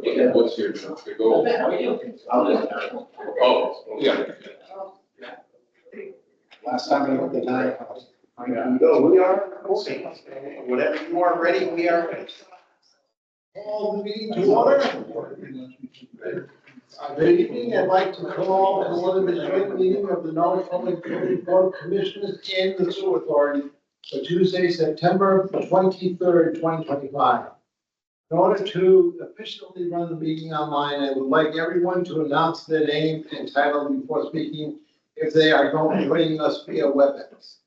What's your goal? Oh, yeah. Last time we went to nine. No, we are, whatever you are ready, we are ready. Call the meeting to order. Good evening, I'd like to call to order the joint meeting of the Norwich Public Building Board of Commissioners and the Sewer Authority for Tuesday, September 23rd, 2025. In order to efficiently run the meeting online, I would like everyone to announce their name and title before speaking if they are joining us via WebEx.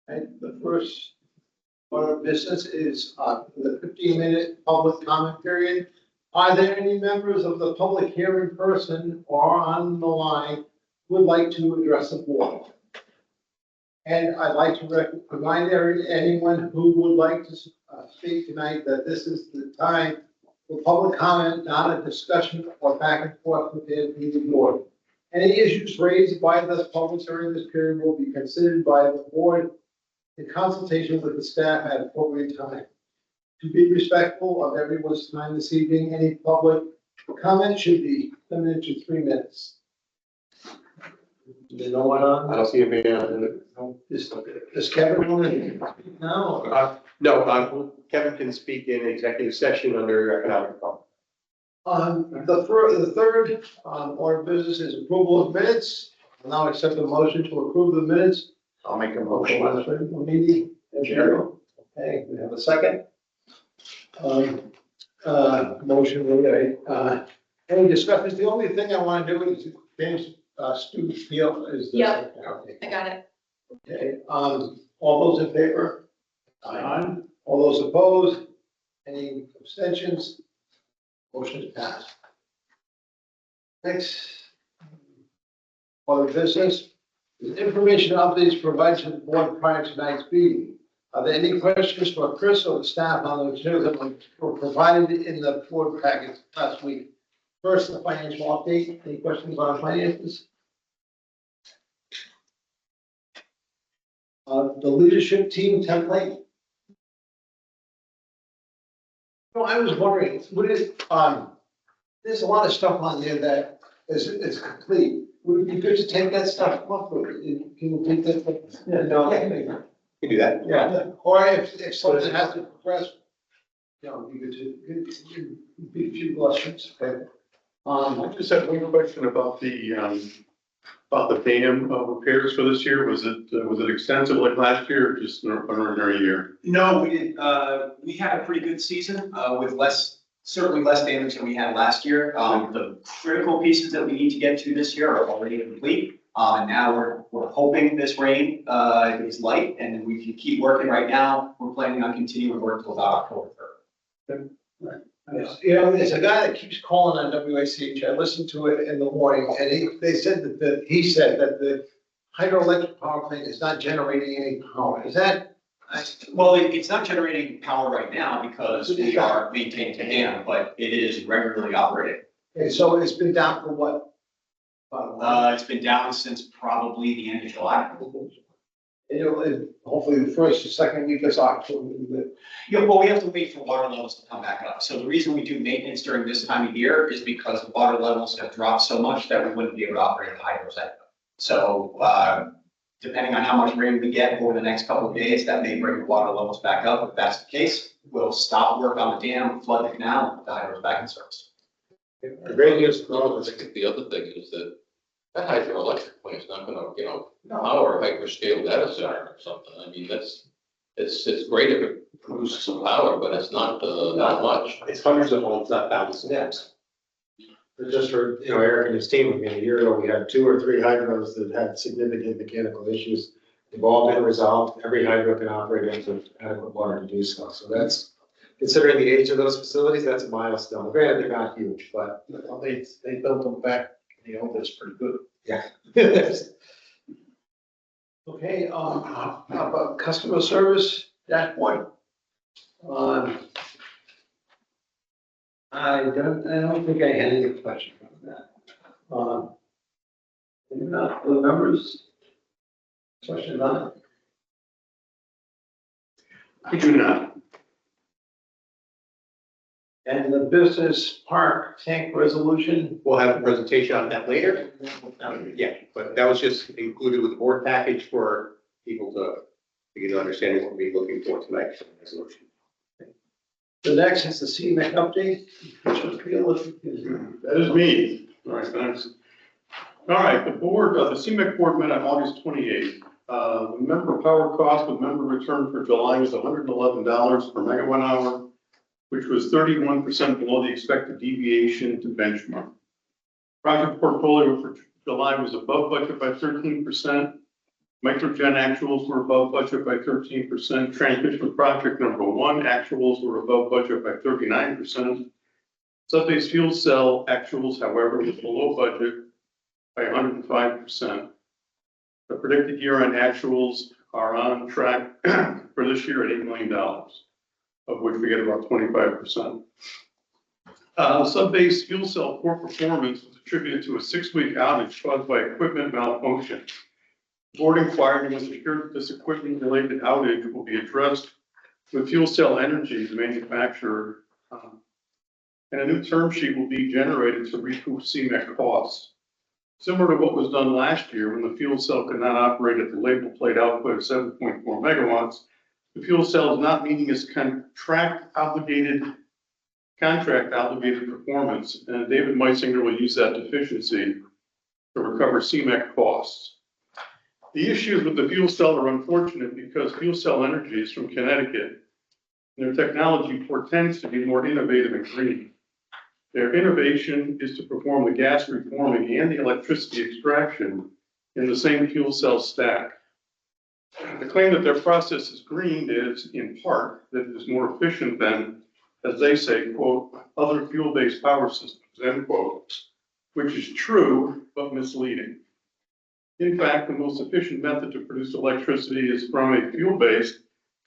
And the first order of business is the 15-minute public comment period. Are there any members of the public here in person or on the line who would like to address the board? And I'd like to remind anyone who would like to speak tonight that this is the time for public comment, not a discussion or back and forth with the board. Any issues raised by the public during this period will be considered by the board in consultation with the staff at appropriate time. To be respectful of everyone's time this evening, any public comment should be limited to 3 minutes. Is no one on? I don't see a man. Does Kevin want to speak now? No, Kevin can speak in executive session under economic development. The third order of business is approval of minutes. I'll now accept the motion to approve the minutes. I'll make a Meeting and Cheryl. Okay, we have a second. Motion, any discussions? The only thing I want to do is James Stu's feel is. Yeah. Okay. I got it. Okay, all those in favor? Aye. All those opposed? Any abstentions? Motion is passed. Next. Other business. Information updates provided to the board prior to tonight's meeting. Are there any questions for Chris or the staff on the materials that were provided in the board package last week? First, the financial update. Any questions on finances? The leadership team template. No, I was wondering, what is, there's a lot of stuff on there that is complete. Would it be good to take that stuff off? Can you take that? Yeah, no, Yeah. you can do that. Yeah, or if something has to progress, you know, you could be a few questions. Okay. I just had one question about the dam repairs for this year. Was it extensive like last year or just an ordinary year? No, we did, we had a pretty good season, with certainly less damage than we had last year. The critical pieces that we need to get to this year are already complete. And now we're hoping this rain, is light, and then we can keep working right now. We're planning on continuing work till about October 3rd. You know, there's a guy that keeps calling on WACH. I listened to it in the morning, and he said that the hydroelectric power plant is not generating any power. Is that? Well, it's not generating power right now because we are maintaining the dam, but it is regularly operating. Okay, so it's been down for what? It's been down since probably the end of July. And hopefully the first or second week of October. Yeah, well, we have to wait for water levels to come back up. So the reason we do maintenance during this time of year is because the water levels have dropped so much that we wouldn't be able to operate the hydros anymore. So, depending on how much rain we get over the next couple of days, that may bring the water levels back up. If that's the case, we'll stop work on the dam, flood the canal, and put the hydros back in service. The great news, I think the other thing is that hydroelectric plant is not gonna, power a hyperscale data center or something. I mean, it's great if it produces some power, but it's not much. It's hundreds of volts, not thousands of volts. Just for, Eric and his team, a year ago, we had 2 or 3 hydros that had significant mechanical issues. They've all been resolved. Every hydro can operate into adequate water to do so. So that's, considering the age of those facilities, that's a milestone. Granted, they're not huge, but. They built them back, that's pretty good. Yeah. Okay, how about customer service dashboard? I don't think I had any questions on that. Any not the members? Question on it? I do not. And the business park tank resolution, We'll have a presentation on that later. Yeah, but that was just included with the board package for people to get an understanding what we're looking for tonight for the resolution. the next is the CMAC update. That is me. All right, thanks. All right, the board, the CMEC board met on August 28th. The member power cost with member return for July was $111 per megawatt hour, which was 31% below the expected deviation to benchmark. Project portfolio for July was above budget by 13%. Microgen actuals were above budget by 13%. Transmission project number 1 actuals were above budget by 39%. Sub-base fuel cell actuals, however, was below budget by 105%. The predicted year-end actuals are on track for this year at $8 million, of which we get about 25%. Sub-base fuel cell poor performance was attributed to a 6-week outage caused by equipment malfunction. The board inquired and was assured that this equipment-related outage will be addressed with Fuel Cell Energy, the manufacturer, and a new term sheet will be generated to recoup CMEC costs. Similar to what was done last year when the fuel cell could not operate at the label plate output of 7.4 megawatts, the fuel cell is not meeting its contract obligated performance, and David Meisinger will use that deficiency to recover CMEC costs. The issues with the fuel cell are unfortunate because Fuel Cell Energy is from Connecticut, and their technology portends to be more innovative and green. Their innovation is to perform the gas reforming and the electricity extraction in the same fuel cell stack. The claim that their process is green is, in part, that it is more efficient than, as they say, quote, other fuel-based power systems, end quote, which is true, but misleading. In fact, the most efficient method to produce electricity is from a fuel-based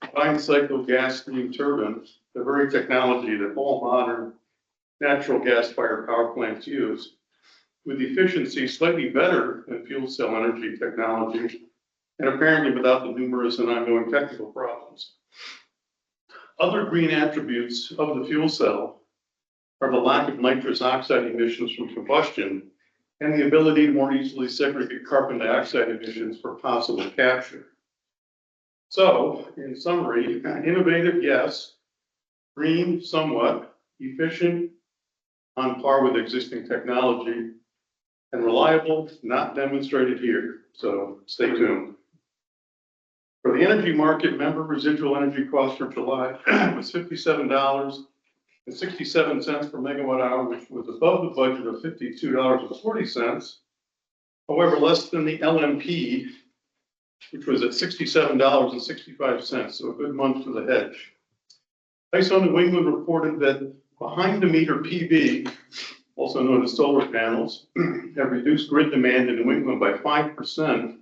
combined cycle gas steam turbine, the very technology that all modern natural gas-fired power plants use, with efficiency slightly better than fuel cell energy technology, and apparently without the numerous and ongoing technical problems. Other green attributes of the fuel cell are the lack of nitrous oxide emissions from combustion and the ability to more easily segregate carbon dioxide emissions for possible capture. So, in summary, innovative, yes, green, somewhat, efficient, on par with existing technology, and reliable, not demonstrated here. So stay tuned. For the energy market, member residual energy cost for July was $57.67 per megawatt hour, which was above the budget of $52.40. However, less than the LMP, which was at $67.65, so a good month for the hedge. ISO New England reported that behind the meter PV, also known as solar panels, have reduced grid demand in New England by 5%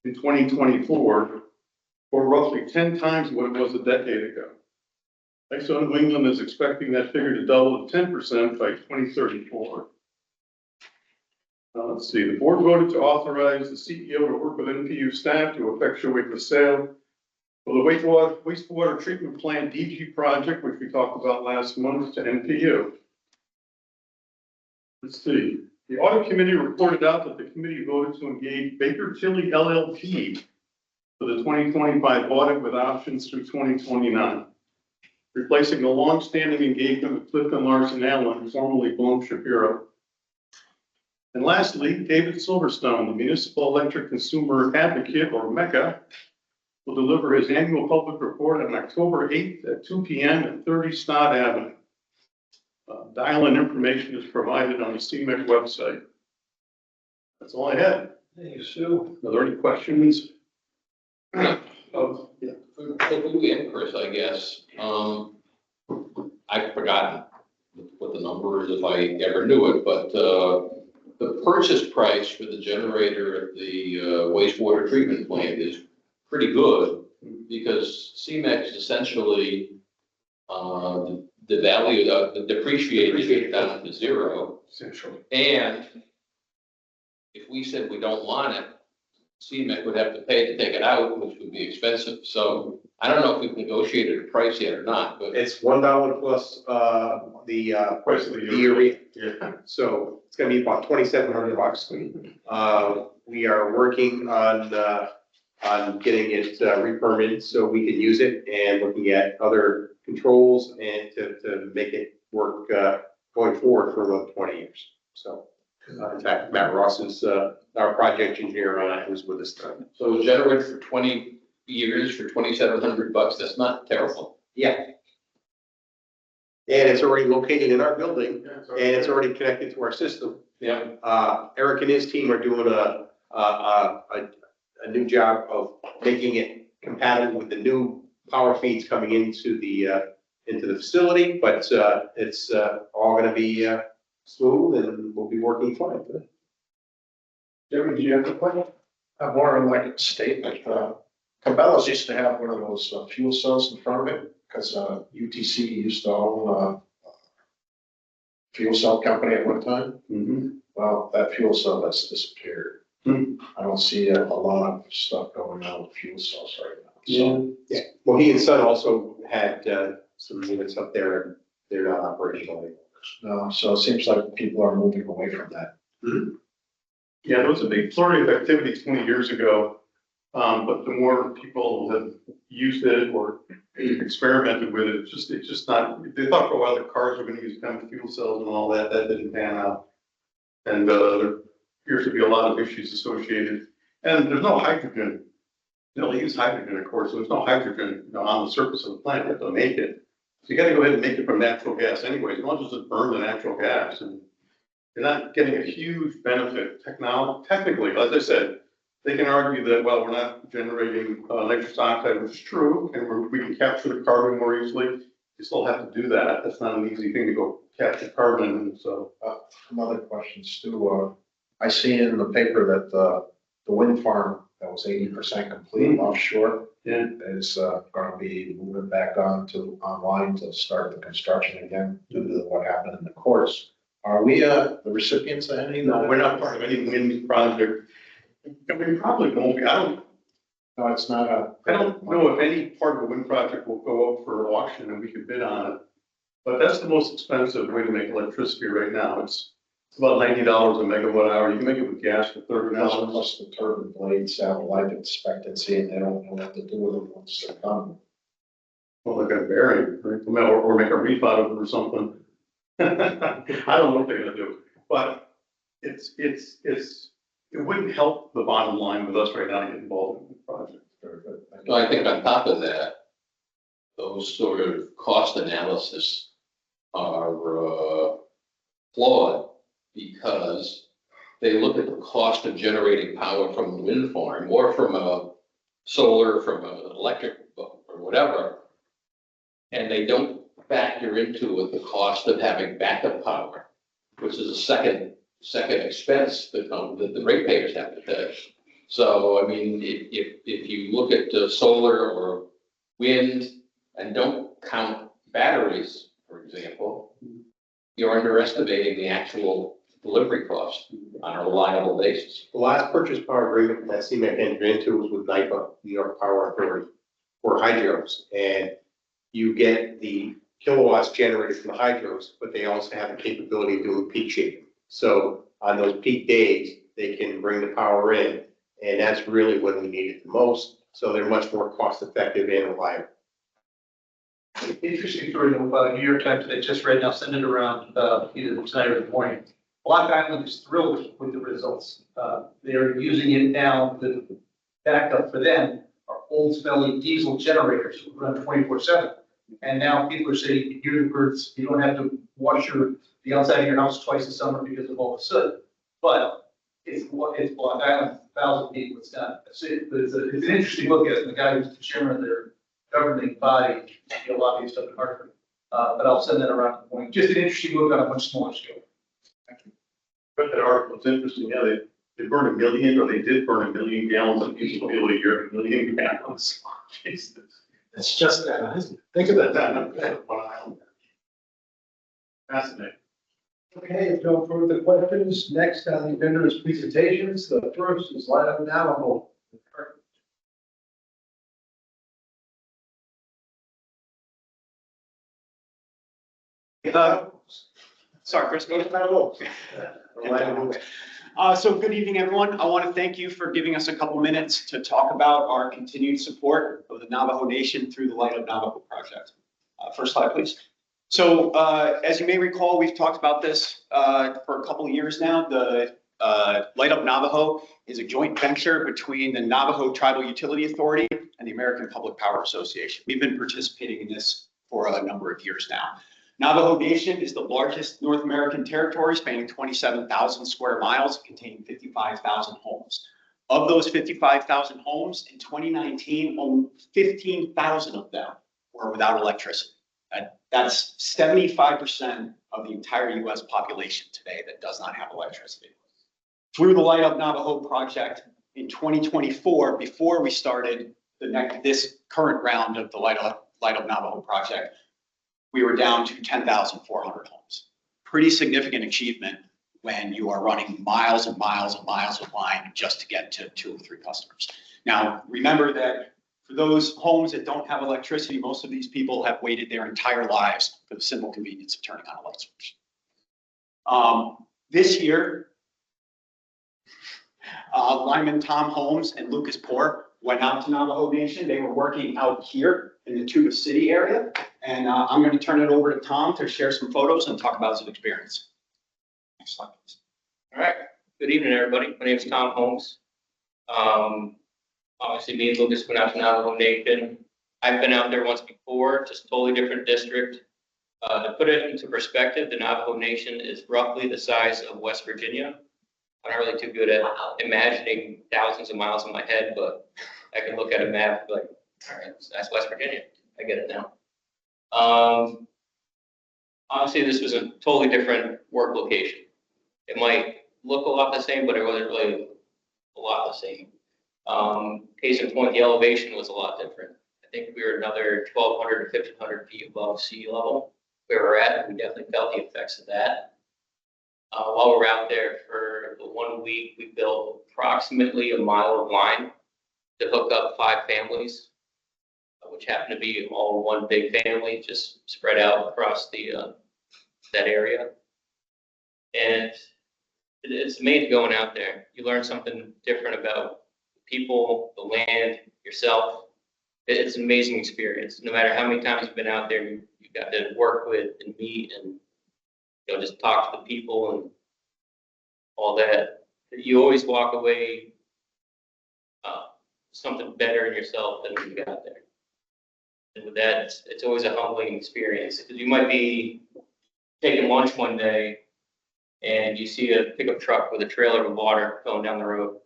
in 2024, or roughly 10 times what it was a decade ago. ISO New England is expecting that figure to double to 10% by 2034. Let's see, the board voted to authorize the CEO to work with NPU staff to effectuate the sale of the wastewater treatment plant DG project, which we talked about last month, to NPU. Let's see, the audit committee reported out that the committee voted to engage Baker Tilly LLP for the 2025 audit with options through 2029, replacing the long-standing engagement with Clifton Larson Allen, formerly Blum Shapiro. And lastly, David Silverstone, the Municipal Electric Consumer Advocate, or MECA, will deliver his annual public report on October 8th at 2 p.m. at 30 Stott Avenue. Dial-in information is provided on the CMEC website. That's all I had. Thank you, Sue. Are there any questions? For Louis and Chris, I guess, I've forgotten what the number is if I ever knew it, but the purchase price for the generator at the wastewater treatment plant is pretty good because CMEX essentially the value of the depreciated down to zero. Essentially. And if we said we don't want it, CMEC would have to pay to take it out, which would be expensive. So I don't know if we've negotiated a price yet or not, but It's $1 plus, the, Price of the the urea. Yeah. So it's gonna be about $2,700. We are working on getting it re-permitted so we can use it and looking at other controls and to make it work, going forward for about 20 years. So, in fact, Matt Ross is, our project engineer on it, who's with us now. so generate for 20 years for $2,700, that's not terrible. Yeah. And it's already located in our building and it's already connected to our system. Yeah. Eric and his team are doing a new job of making it compatible with the new power feeds coming into the facility, but, it's, all gonna be, smooth and we'll be working fine. Jeremy, do you have a question? I have more of like a statement. Cabela's used to have one of those fuel cells in front of it, because UTC used to own a fuel cell company at one time. Well, that fuel cell has disappeared. I don't see a lot of stuff going on with fuel cells right now. So, Yeah, well, he and Son also had, some units up there and they're not operational anymore. so it seems like people are moving away from that. Yeah, there was a big flurry of activity 20 years ago. But the more people have used it or experimented with it, it's just not, they thought for a while that cars were gonna use kind of fuel cells and all that, that didn't pan out. And, there appears to be a lot of issues associated, and there's no hydrogen. They use hydrogen, of course, so there's no hydrogen, on the surface of the plant, you have to make it. So you gotta go ahead and make it from natural gas anyway, you don't just burn the natural gas, and you're not getting a huge benefit technically, as I said. They can argue that, well, we're not generating nitrous oxide, which is true, and we can capture the carbon more easily. You still have to do that. That's not an easy thing to go capture carbon, and so. Another question, Stu, I see in the paper that the wind farm that was 80% complete offshore is gonna be moving back online to start the construction again due to what happened in the courts. Are we the recipients of any? No, we're not part of any wind project. And we probably won't be. No, it's not I don't know if any part of the wind project will go up for auction and we can bid on it. But that's the most expensive way to make electricity right now. It's about $90 a megawatt hour. You can make it with gas for $30. Plus the turbine blades have life expectancy and they don't know what to do with them once they're done. Well, like a bearing, right? Or make a reef out of it or something. I don't know what they're gonna do, but it wouldn't help the bottom line with us right now to get involved in the project. Very good. Thank So I think on top of that, those sort of cost analysis are flawed because they look at the cost of generating power from the wind farm or from a solar, from an electric or whatever. And they don't factor into it the cost of having backup power, which is a second expense that the ratepayers have to pay. So, I mean, if you look at solar or wind and don't count batteries, for example, you're underestimating the actual delivery cost on a reliable basis. The last purchase power agreement that CMEC entered into was with NYPA, New York Power Authority, for hydros. And you get the kilowatts generated from the hydros, but they also have the capability of doing peak shaving. So on those peak days, they can bring the power in, and that's really when we need it the most. So they're much more cost effective and reliable. Interesting story about New York Times that I just read, and I'll send it around either tonight or in the morning. Block Island is thrilled with the results. They're using it now, the backup for them are old smelly diesel generators that run 24/7. And now people are saying, you can hear the birds, you don't have to wash the outside of your house twice a summer because of all the soot. But it's Block Island, 1,000 people, it's not, it's an interesting look at it. The guy who's the chairman of their governing body, a lot of these stuff in Hartford. But I'll send that around the point. Just an interesting look on a much smaller scale. But that article was interesting, yeah, they burned 1 million, or they did burn 1 million gallons of diesel fuel a year, 1 million gallons. Jesus. It's just that, think of that. One island. Fascinating. Okay, if no further questions, next on the agenda is presentations. The first is Light Up Navajo. Sorry, Chris, go ahead. So good evening, everyone. I want to thank you for giving us a couple minutes to talk about our continued support of the Navajo Nation through the Light Up Navajo project. First slide, please. So as you may recall, we've talked about this for a couple of years now. The Light Up Navajo is a joint venture between the Navajo Tribal Utility Authority and the American Public Power Association. We've been participating in this for a number of years now. Navajo Nation is the largest North American territory, spanning 27,000 square miles, containing 55,000 homes. Of those 55,000 homes, in 2019, only 15,000 of them were without electricity. That's 75% of the entire US population today that does not have electricity. Through the Light Up Navajo project in 2024, before we started this current round of the Light Up Navajo project, we were down to 10,400 homes. Pretty significant achievement when you are running miles and miles and miles of line just to get to 2 or 3 customers. Now, remember that for those homes that don't have electricity, most of these people have waited their entire lives for the simple convenience of turning on a light switch. This year, Lyman Tom Holmes and Lucas Poor went out to Navajo Nation. They were working out here in the Tuba City area. And I'm going to turn it over to Tom to share some photos and talk about his experience. Next slide, please. All right. Good evening, everybody. My name is Tom Holmes. Obviously, me and Lucas went out to Navajo Nation. I've been out there once before, just totally different district. To put it into perspective, the Navajo Nation is roughly the size of West Virginia. I'm not really too good at imagining thousands of miles in my head, but I can look at a map like, all right, that's West Virginia. I get it now. Obviously, this was a totally different work location. It might look a lot the same, but it wasn't really a lot the same. Case in point, the elevation was a lot different. I think we were another 1,200 to 1,500 feet above sea level where we're at. We definitely felt the effects of that. While we were out there for the 1 week, we built approximately a mile of line to hook up 5 families, which happened to be all one big family, just spread out across the that area. And it's amazing going out there. You learn something different about people, the land, yourself. It's an amazing experience. No matter how many times you've been out there, you got to work with and meet and just talk to the people and all that. You always walk away something better in yourself than when you got there. And with that, it's always a humbling experience because you might be taking lunch one day and you see a pickup truck with a trailer of water going down the road.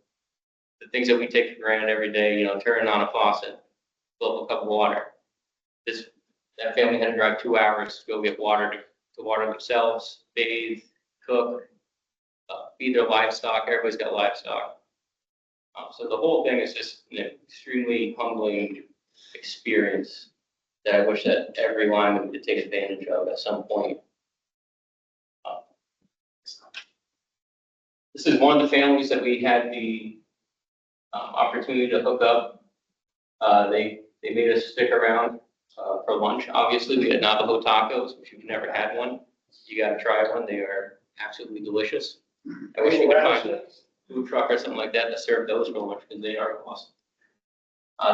The things that we take for granted every day, turning on a faucet, fill up a cup of water. That family had to drive 2 hours to go get water to water themselves, bathe, cook, feed their livestock. Everybody's got livestock. So the whole thing is just an extremely humbling experience that I wish that every lineman could take advantage of at some point. This is one of the families that we had the opportunity to hook up. They made us stick around for lunch. Obviously, we had Navajo tacos, which if you've never had one, you got to try one. They are absolutely delicious. I wish we could find a food truck or something like that to serve those for lunch because they are awesome.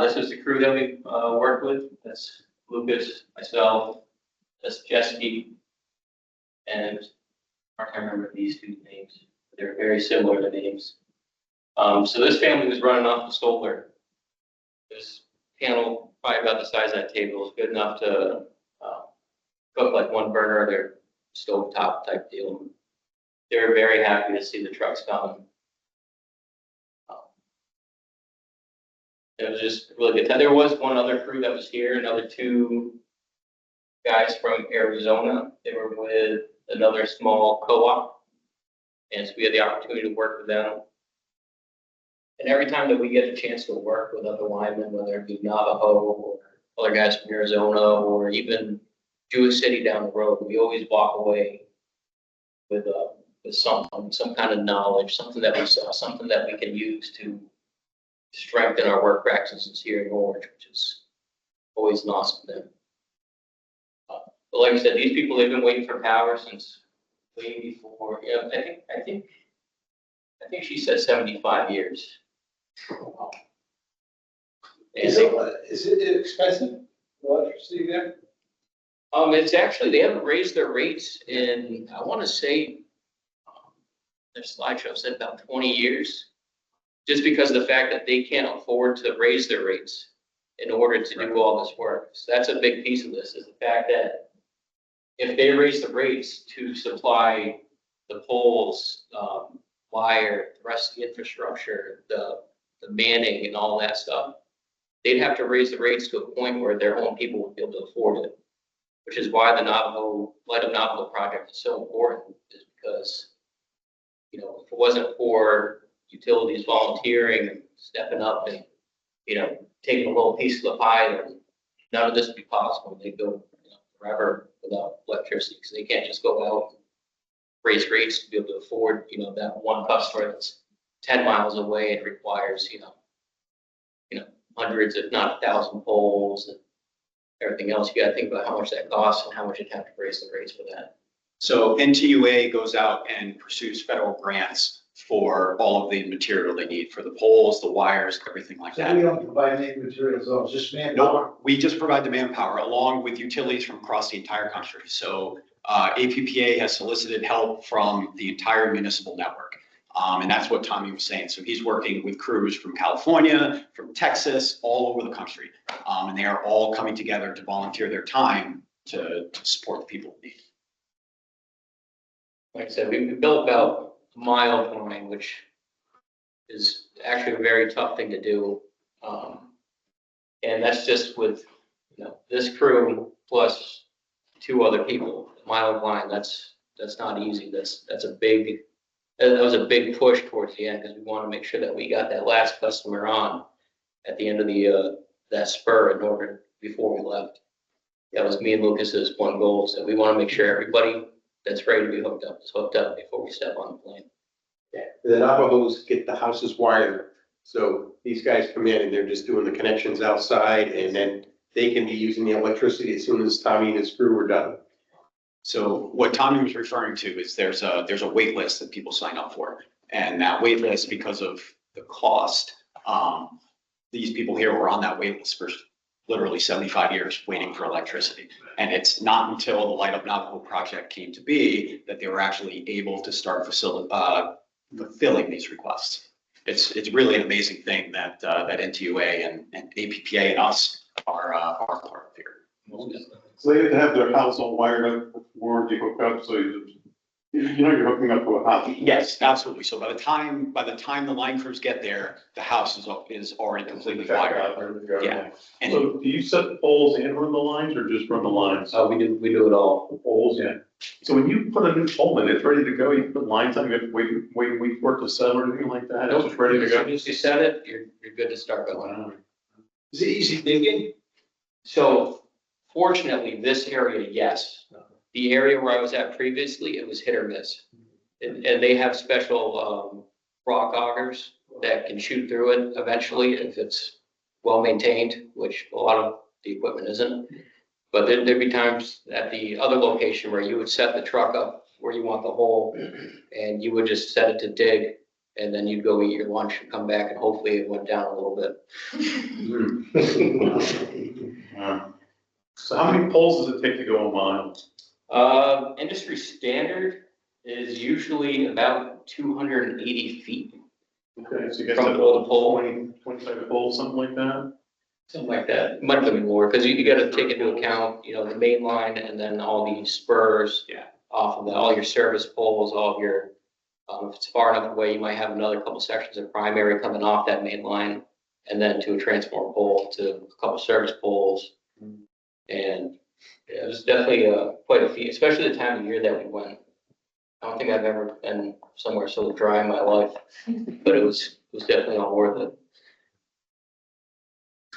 This is the crew that we worked with. That's Lucas, myself, that's Jesse, and I can't remember these 2 names. They're very similar to names. So this family was running off the solar. This panel, probably about the size of that table, is good enough to cook like 1 burner of their stovetop type deal. They were very happy to see the trucks come. It was just really good time. There was one other crew that was here, another 2 guys from Arizona. They were with another small co-op. And so we had the opportunity to work with them. And every time that we get a chance to work with other linemen, whether it be Navajo or other guys from Arizona or even Jewish City down the road, we always walk away with something, some kind of knowledge, something that we saw, something that we can use to strengthen our work practices here in Orange, which is always an awesome thing. But like I said, these people, they've been waiting for power since way before, I think she said 75 years. And they, Is it expensive, electricity there? it's actually, they haven't raised their rates in, I want to say, their slideshow said about 20 years. Just because of the fact that they can't afford to raise their rates in order to do all this work. So that's a big piece of this, is the fact that if they raise the rates to supply the poles, wire, the rest of the infrastructure, the manning and all that stuff, they'd have to raise the rates to a point where their own people would be able to afford it. Which is why the Navajo, Light Up Navajo project is so important, is because, if it wasn't for utilities volunteering and stepping up and, taking a little piece of the pie, then none of this would be possible. They go forever without electricity, because they can't just go out and raise rates to be able to afford, that one customer that's 10 miles away and requires, hundreds, if not 1,000 poles and everything else. You gotta think about how much that costs and how much you'd have to raise the rates for that. So NTUA goes out and pursues federal grants for all of the material they need for the poles, the wires, everything like So that. we don't provide any materials, though, just manpower? No, we just provide the manpower along with utilities from across the entire country. So APPA has solicited help from the entire municipal network. And that's what Tommy was saying. So he's working with crews from California, from Texas, all over the country. And they are all coming together to volunteer their time to support the people in need. Like I said, we built about a mile of line, which is actually a very tough thing to do. And that's just with, this crew plus 2 other people. A mile of line, that's not easy. That was a big push towards the end, because we want to make sure that we got that last customer on at the end of that spur in order before we left. That was me and Lucas's one goal, so we want to make sure everybody that's ready to be hooked up is hooked up before we step on the plane. Yeah, the Navajos get the houses wired, so these guys come in and they're just doing the connections outside, and then they can be using the electricity as soon as Tommy and his crew are done. So what Tommy was referring to is there's a wait list that people sign up for. And that wait list, because of the cost, these people here were on that wait list for literally 75 years waiting for electricity. And it's not until the Light Up Navajo project came to be that they were actually able to start fulfilling these requests. It's really an amazing thing that NTUA and APPA and us are part of here. So they have to have their house all wired up before they hook up, so you're hooking up to a house. Yes, absolutely. So by the time the line crews get there, the house is already completely wired. Yeah. And So do you set the poles and run the lines, or just run the lines? We do it all. The poles, yeah. So when you put a new pole in, it's ready to go, you put lines on, you have to wait for it to settle or anything like that, it's just ready to As go? soon as you set it, you're good to start going. Is it easy digging? So fortunately, this area, yes. The area where I was at previously, it was hit or miss. And they have special rock augers that can shoot through it eventually if it's well maintained, which a lot of the equipment isn't. But there'd be times at the other location where you would set the truck up where you want the hole, and you would just set it to dig, and then you'd go eat your lunch and come back, and hopefully it went down a little bit. So how many poles does it take to go a mile? Industry standard is usually about 280 feet, Okay, so you guys From have pole to pole. 25 poles, something like that? something like that. It might have been more, because you gotta take into account, the main line and then all the spurs. Yeah. Off of that, all your service poles, all of your, if it's far enough away, you might have another couple sections of primary coming off that main line. And then to a transformer pole, to a couple service poles. And yeah, it was definitely quite a feat, especially the time of year that we went. I don't think I've ever been somewhere so dry in my life, but it was definitely all worth it.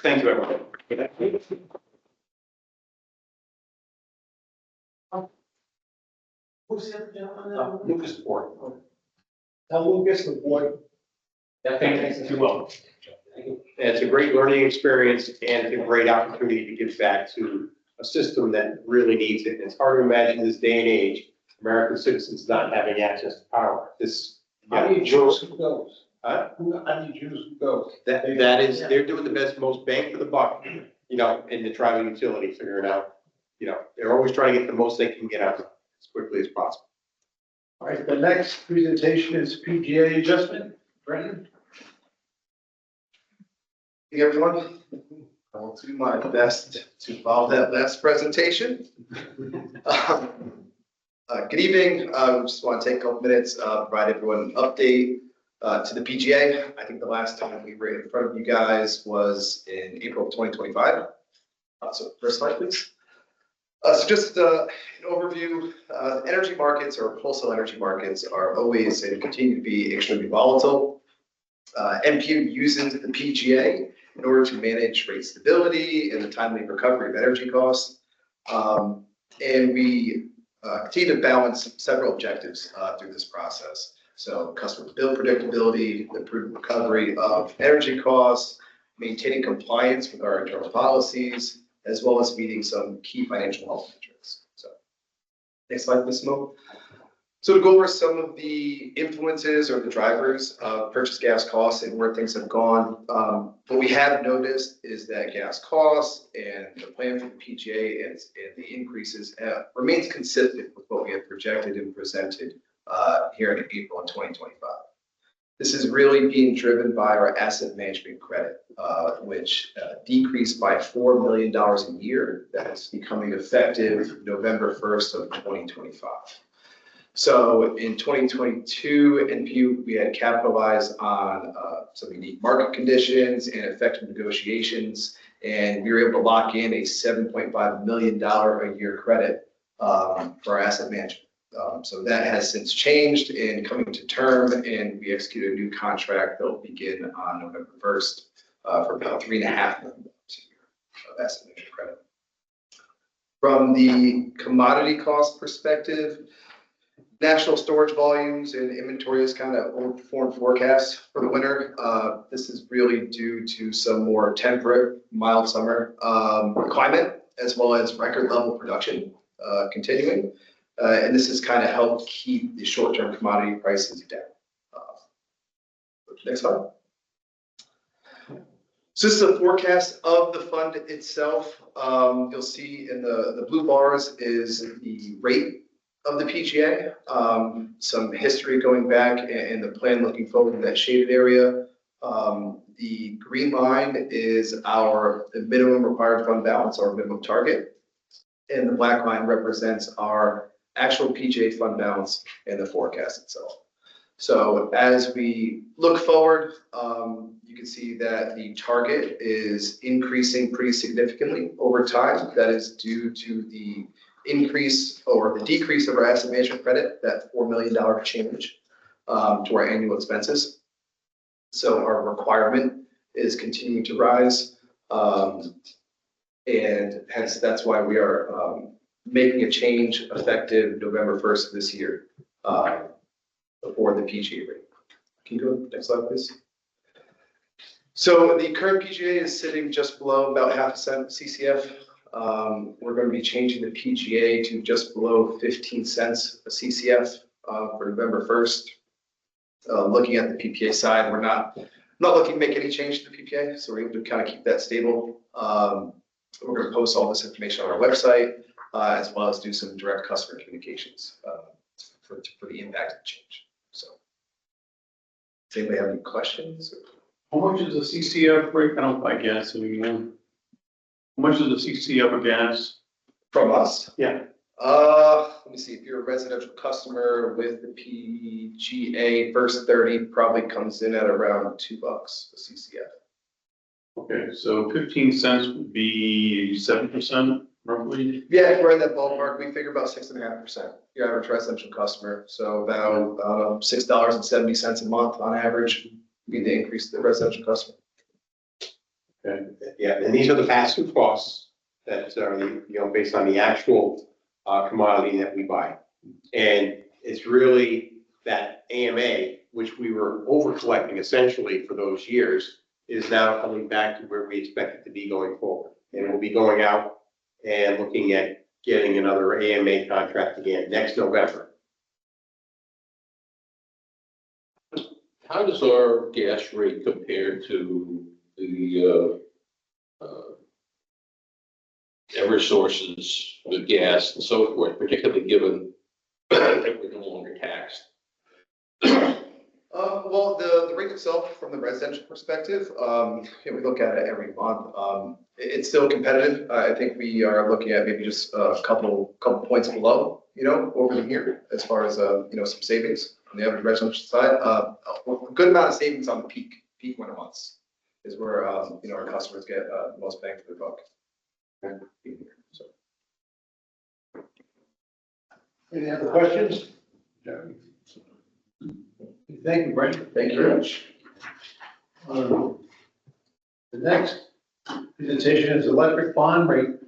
thank you, everyone. Who's the other gentleman? Lucas Board. Tell Lucas the board. Yeah, thank you. You're welcome. It's a great learning experience and it's a great opportunity to give back to a system that really needs it. It's hard to imagine this day and age, American citizens not having access to power. This. How do you choose who goes? Huh? How do you choose who goes? That is, they're doing the best, most bang for the buck, you know, in the tribal utility, figuring out, you know, they're always trying to get the most they can get out of it as quickly as possible. All right, the next presentation is PGA adjustment. Brendan? Hey, everyone. I will do my best to follow that last presentation. Good evening. Just want to take a couple minutes, provide everyone an update to the PGA. I think the last time we were in front of you guys was in April of 2025. So first slide, please. So just an overview, energy markets or wholesale energy markets are always and continue to be extremely volatile. NPU uses the PGA in order to manage rate stability and the timely recovery of energy costs. And we continue to balance several objectives through this process. So customer bill predictability, the prudent recovery of energy costs, maintaining compliance with our internal policies, as well as meeting some key financial health metrics. So next slide, please, Mo. So to go over some of the influences or the drivers of purchase gas costs and where things have gone, what we have noticed is that gas costs and the plan for the PGA and the increases remains consistent with what we had projected and presented here in April in 2025. This is really being driven by our asset management credit, which decreased by $4 million a year. That is becoming effective November 1st of 2025. So in 2022, NPU, we had capitalized on some unique market conditions and effective negotiations, and we were able to lock in a $7.5 million a year credit for our asset management. So that has since changed and coming to term, and we executed a new contract that will begin on November 1st for about $3.5 million a year of asset management credit. From the commodity cost perspective, national storage volumes and inventory has kind of overperformed forecasts for the winter. This is really due to some more temperate, mild summer climate, as well as record level production continuing. And this has kind of helped keep the short-term commodity prices down. Next slide. So this is a forecast of the fund itself. You'll see in the blue bars is the rate of the PGA, some history going back and the plan looking forward in that shaded area. The green line is the minimum required fund balance, our minimum target. And the black line represents our actual PGA fund balance and the forecast itself. So as we look forward, you can see that the target is increasing pretty significantly over time. That is due to the increase or the decrease of our asset management credit, that $4 million change to our annual expenses. So our requirement is continuing to rise. And hence that's why we are making a change effective November 1st of this year for the PGA rate. Can you go next slide, please? So the current PGA is sitting just below about half a cent CCF. We're going to be changing the PGA to just below 15 cents a CCF for November 1st. Looking at the PPA side, we're not looking to make any change to the PPA, so we're able to kind of keep that stable. We're going to post all this information on our website, as well as do some direct customer communications for the impact of change. So, does anybody have any questions? How much is the CCF rate? I don't buy gas anymore. How much is the CCF of gas? From us? Yeah. Let me see, if you're a residential customer with the PGA, first 30 probably comes in at around $2 a CCF. Okay, so 15 cents would be 7% roughly. Yeah, we're in that ballpark. We figure about 6.5%. Your average residential customer, so about $6.70 a month on average would be the increase to the residential customer. Okay. Yeah, and these are the pass-through costs that are, based on the actual commodity that we buy. And it's really that AMA, which we were over collecting essentially for those years, is now coming back to where we expect it to be going forward. And we'll be going out and looking at getting another AMA contract again next November. How does our gas rate compare to the, Eversources, the gas and so forth, particularly given that we're no longer taxed? Well, the rate itself, from the residential perspective, we look at it every month. It's still competitive. I think we are looking at maybe just a couple points below, over the year as far as, some savings on the average residential side. A good amount of savings on the peak winter months is where, our customers get the most bang for their buck. So. Any other questions? Thank you, Brent. Thank you very much. The next presentation is electric bond rate.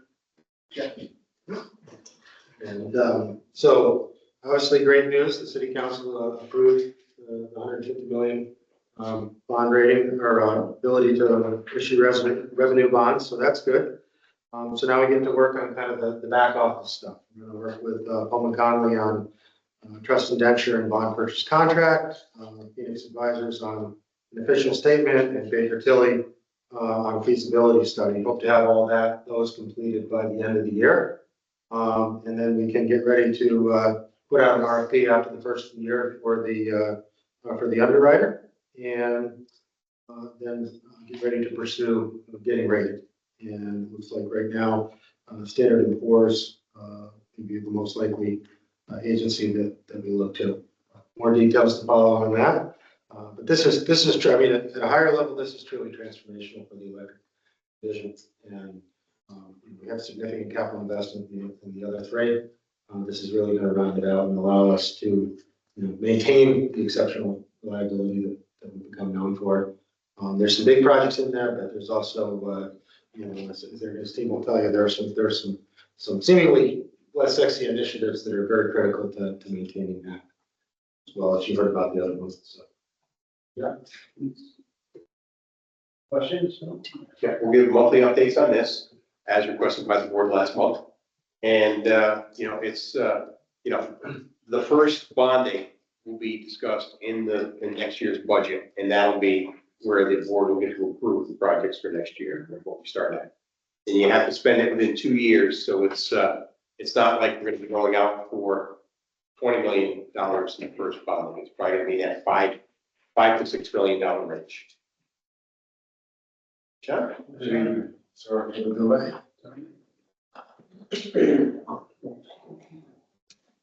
And so obviously great news, the city council approved the 150 million bond rating or ability to issue revenue bonds, so that's good. So now we get to work on kind of the back office stuff. We're going to work with Pullman Conley on trust indenture and bond purchase contract, Phoenix Advisors on an official statement, and Baker Tilly on feasibility study. Hope to have all those completed by the end of the year. And then we can get ready to put out an RFP after the first year for the underwriter, and then get ready to pursue getting rated. And it looks like right now, Standard & Poor's would be the most likely agency that we look to. More details to follow on that. But this is true. I mean, at a higher level, this is truly transformational for the electric division. And we have significant capital investment in the other three. This is really going to round it out and allow us to maintain the exceptional reliability that we've become known for. There's some big projects in there, but there's also, as Steve will tell you, there are some seemingly less sexy initiatives that are very critical to maintaining that, as well as you heard about the other ones. So, yeah. Questions? Yeah, we'll give monthly updates on this as requested by the board last month. And, it's, the first bonding will be discussed in next year's budget, and that'll be where the board will get to approve the projects for next year, what we start at. And you have to spend it within 2 years, so it's not like we're gonna be going out for $20 million in the first bonding. It's probably gonna be that $5 to $6 million range. John? Sorry, we'll go back.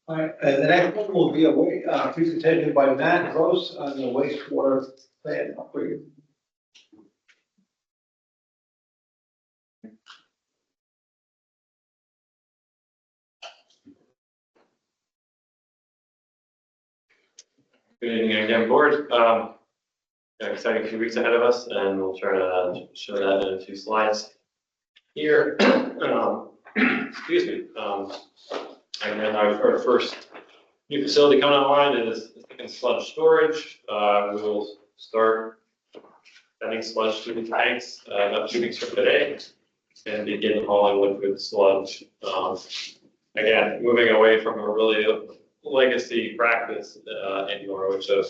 All right, and the next one will be a presentation by Matt Gross on the wastewater plant upgrade. Good evening again, board. Got an exciting few weeks ahead of us, and we'll try to show that in a few slides here. Excuse me. And then our first new facility coming online is in sludge storage. We will start sending sludge to the tanks about 2 weeks from today, and begin hauling liquid sludge. Again, moving away from a really legacy practice in Norwich of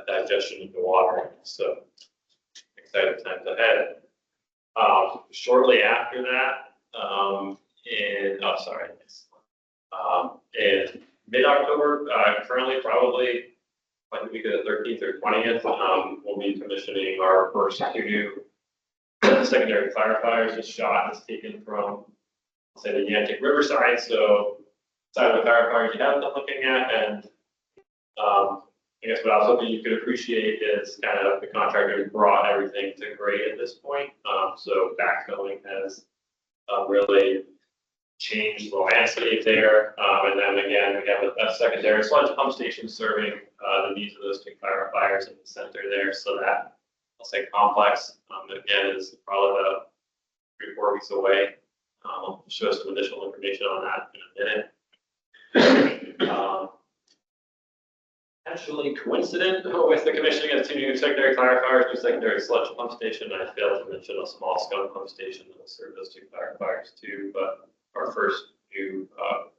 digestion into water. So exciting times ahead. Shortly after that, in mid-October, currently probably like the week of the 13th or 20th, we'll be commissioning our first 2 new secondary clarifiers. This shot is taken from, say, the Yantic Riverside. So side of the clarifiers you have been looking at, and I guess what I was hoping you could appreciate is kind of the contractor brought everything to grade at this point. So backfilling has really changed the landscape there. And then again, we have a secondary sludge pump station serving the needs of those 2 clarifiers in the center there. So that, I'll say, complex, again, is probably about 3-4 weeks away. I'll show some additional information on that in a minute. potentially coincident with the commissioning of 2 new secondary clarifiers, new secondary sludge pump station. I failed to mention a small scale pump station that will serve those 2 clarifiers too, but our first new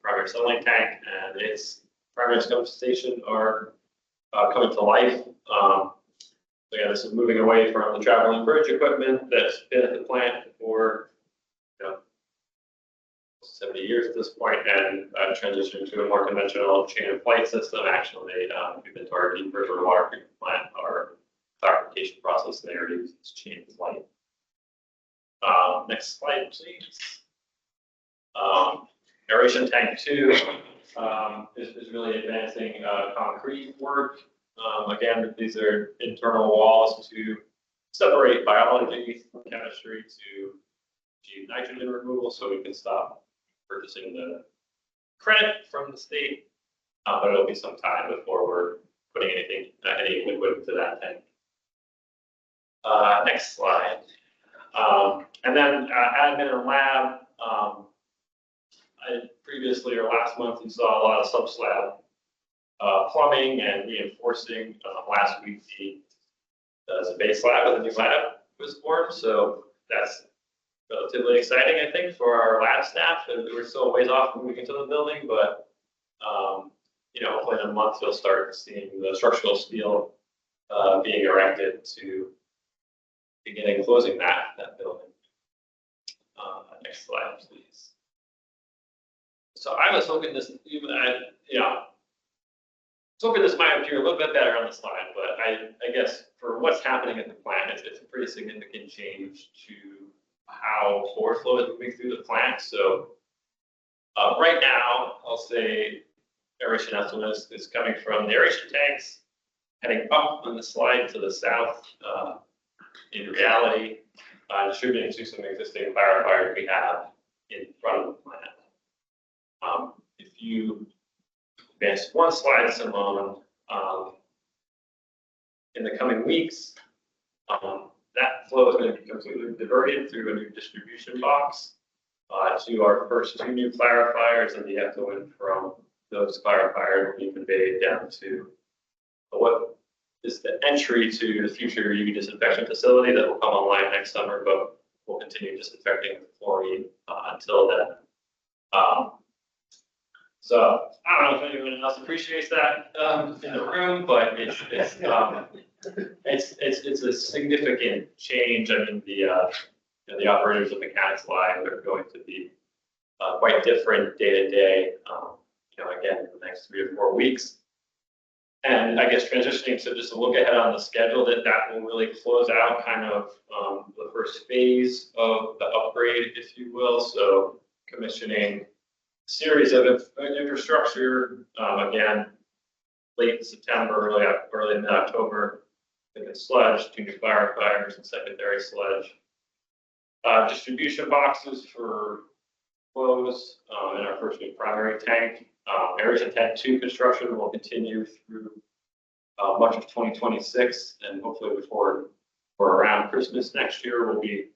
primary sunlight tank and its primary scum station are coming to life. So yeah, this is moving away from the traveling bridge equipment that's been at the plant for 70 years at this point, and transitioning to a more conventional chain of flight system. Actually, we've been to our Deep River water treatment plant. Our clarification process there uses chain of flight. Next slide, please. Aeration tank 2 is really advancing concrete work. Again, these are internal walls to separate biology from chemistry to achieve nitrogen removal, so we can stop purchasing the credit from the state, but it'll be some time before we're putting any liquid into that tank. Next slide. And then admin and lab. Previously or last month, you saw a lot of sub-slab plumbing and reinforcing. Last week, the base lab of the new lab was formed, so that's relatively exciting, I think, for our lab staff. And we're still a ways off moving into the building, but hopefully in a month you'll start seeing the structural steel being erected to begin closing that building. Next slide, please. So I was hoping this, hoping this might appear a little bit better on the slide, but I guess for what's happening at the plant, it's a pretty significant change to how forward flow is moving through the plant. So right now, I'll say aeration estimate is coming from the aeration tanks, heading up on the slide to the south. In reality, distributing to some existing clarifiers we have in front of the plant. If you advance one slide, Simone, in the coming weeks, that flow is going to be completely diverted through a new distribution box to our first 2 new clarifiers, and the effluent from those clarifiers will be conveyed down to what is the entry to the future UV disinfection facility that will come online next summer, but we'll continue disinfecting the chlorine until then. So I don't know if anyone else appreciates that in the room, but it's a significant change. I mean, the operators of mechanics line are going to be quite different day to day. Again, in the next 3 or 4 weeks. And I guess transitioning to just a look ahead on the schedule, that will really close out kind of the first phase of the upgrade, if you will. So commissioning a series of infrastructure, again, late September, early mid-October. I think it's sludge, 2 new clarifiers and secondary sludge. Distribution boxes for flows in our first new primary tank. Aeration tank 2 construction will continue through much of 2026, and hopefully before or around Christmas next year, we'll be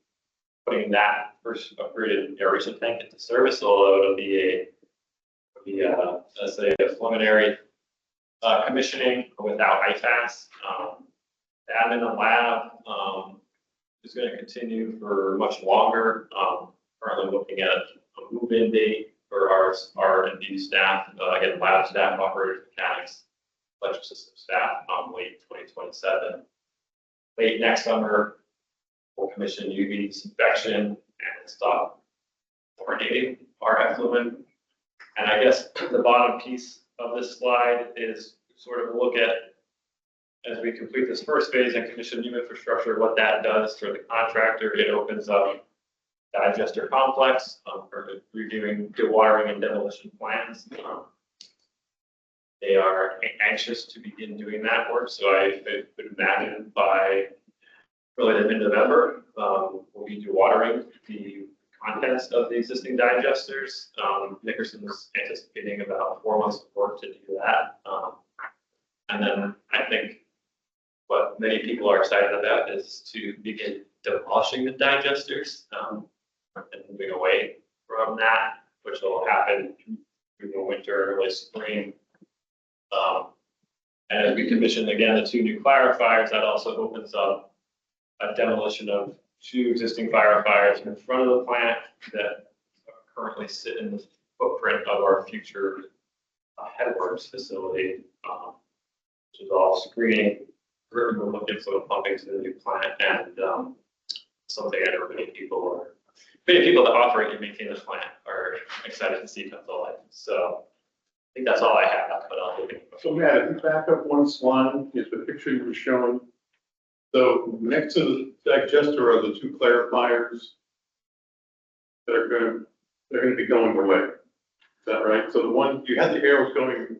putting that first upgraded aeration tank into service, although it'll be let's say a preliminary commissioning without IFAS. The admin and lab is going to continue for much longer. Currently looking at a move-in date for our R&D staff, again, lab staff, operators, mechanics, electrical system staff, late 2027. Late next summer, we'll commission UV disinfection and stop chlorinating our effluent. And I guess the bottom piece of this slide is sort of a look at, as we complete this first phase and commission new infrastructure, what that does for the contractor. It opens up digester complex for reviewing dewatering and demolition plans. They are anxious to begin doing that work, so I would imagine by really the mid-November, we'll be dewatering the contents of the existing digesters. Nickerson's anticipating about 4 months of work to do that. And then I think what many people are excited about is to begin demolishing the digesters and moving away from that, which will happen through the winter, early spring. And as we commission again the 2 new clarifiers, that also opens up a demolition of 2 existing clarifiers in front of the plant that currently sit in the footprint of our future headworks facility, which is all screening, removal of soil pumping to the new plant, and something I know many people that operate and maintain the plant are excited to see come to life. So I think that's all I have, but I'll leave it. So Matt, if you back up one slide, is the picture you were showing. So next to the digester are the 2 clarifiers that are they're gonna be going away. Is that right? So the one, you had the arrows going,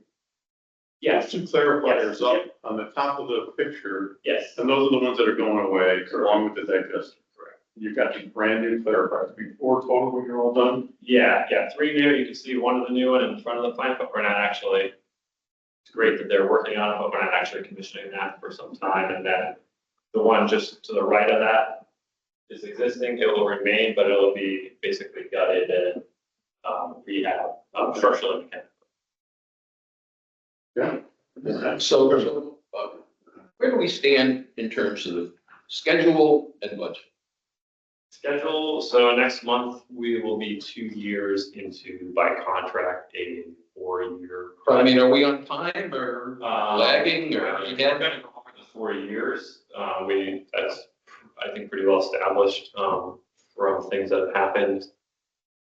Yes, 2 clarifiers up on the top of the picture, yes, and those are the ones that are going away along with the digester. correct. You've got these brand new clarifiers, 4 total when you're all done. Yeah, 3 new. You can see one of the new one in front of the plant, but we're not actually, it's great that they're working on it, but we're not actually commissioning that for some time. And then the one just to the right of that is existing. It will remain, but it'll be basically gutted and rehab, structurally. So, where do we stand in terms of schedule and budget? Schedule, so next month, we will be 2 years into, by contract, a 4-year. I mean, are we on time or lagging or? We're gonna go over the 4 years. That's, I think, pretty well established, from things that have happened,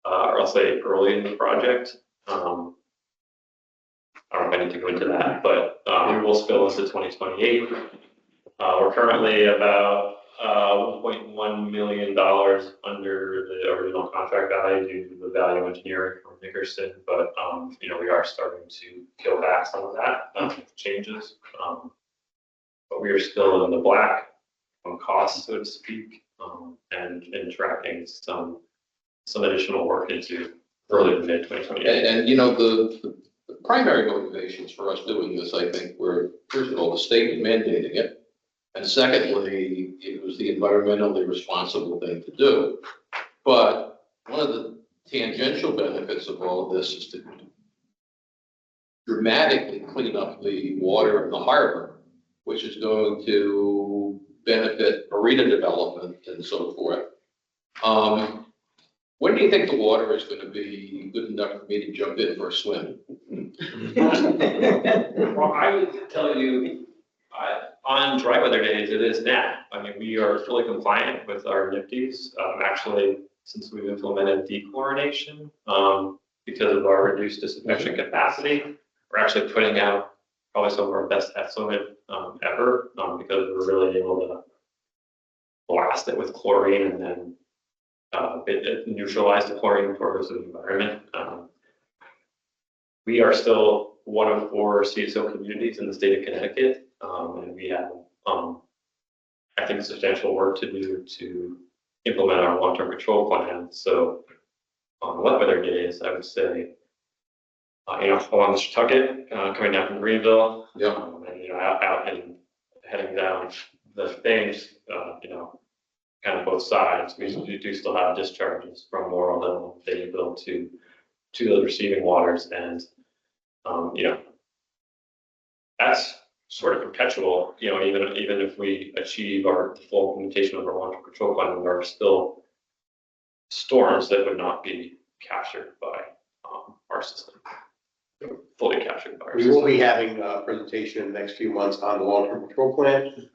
or I'll say early in the project. I don't know if I need to go into that, but, we will spill into 2028. We're currently about, $1.1 million under the original contract value due to the value engineering from Nickerson, but, we are starting to peel back some of that, changes. But we are still in the black on costs, so to speak, and tracking some additional work into early to mid 2028. And the primary motivations for us doing this, I think, were, first of all, the state mandating it. And secondly, it was the environmentally responsible thing to do. But one of the tangential benefits of all of this is to dramatically clean up the water in the harbor, which is going to benefit marina development and so forth. When do you think the water is going to be good enough for me to jump in for a swim? Well, I would tell you, on dry weather days, it is now. I mean, we are fully compliant with our NIPDs. Actually, since we've implemented dechlorination, because of our reduced disinfection capacity, we're actually putting out probably some of our best effluent ever, because we're really able to blast it with chlorine and then it neutralize the chlorine before it goes to the environment. We are still one of 4 CSO communities in the state of Connecticut, and we have, I think, substantial work to do to implement our long-term control plan. So on wet weather days, I would say, along the Setauket, coming down from Greenville, and, out and heading down the things, kind of both sides. We do still have discharges from Laurel and Fayetteville to those receiving waters, and that's sort of perpetual. Even if we achieve our full implementation of our long-term control plan, there are still storms that would not be captured by our system, fully captured by our We system. will be having a presentation in the next few months on the long-term control plan.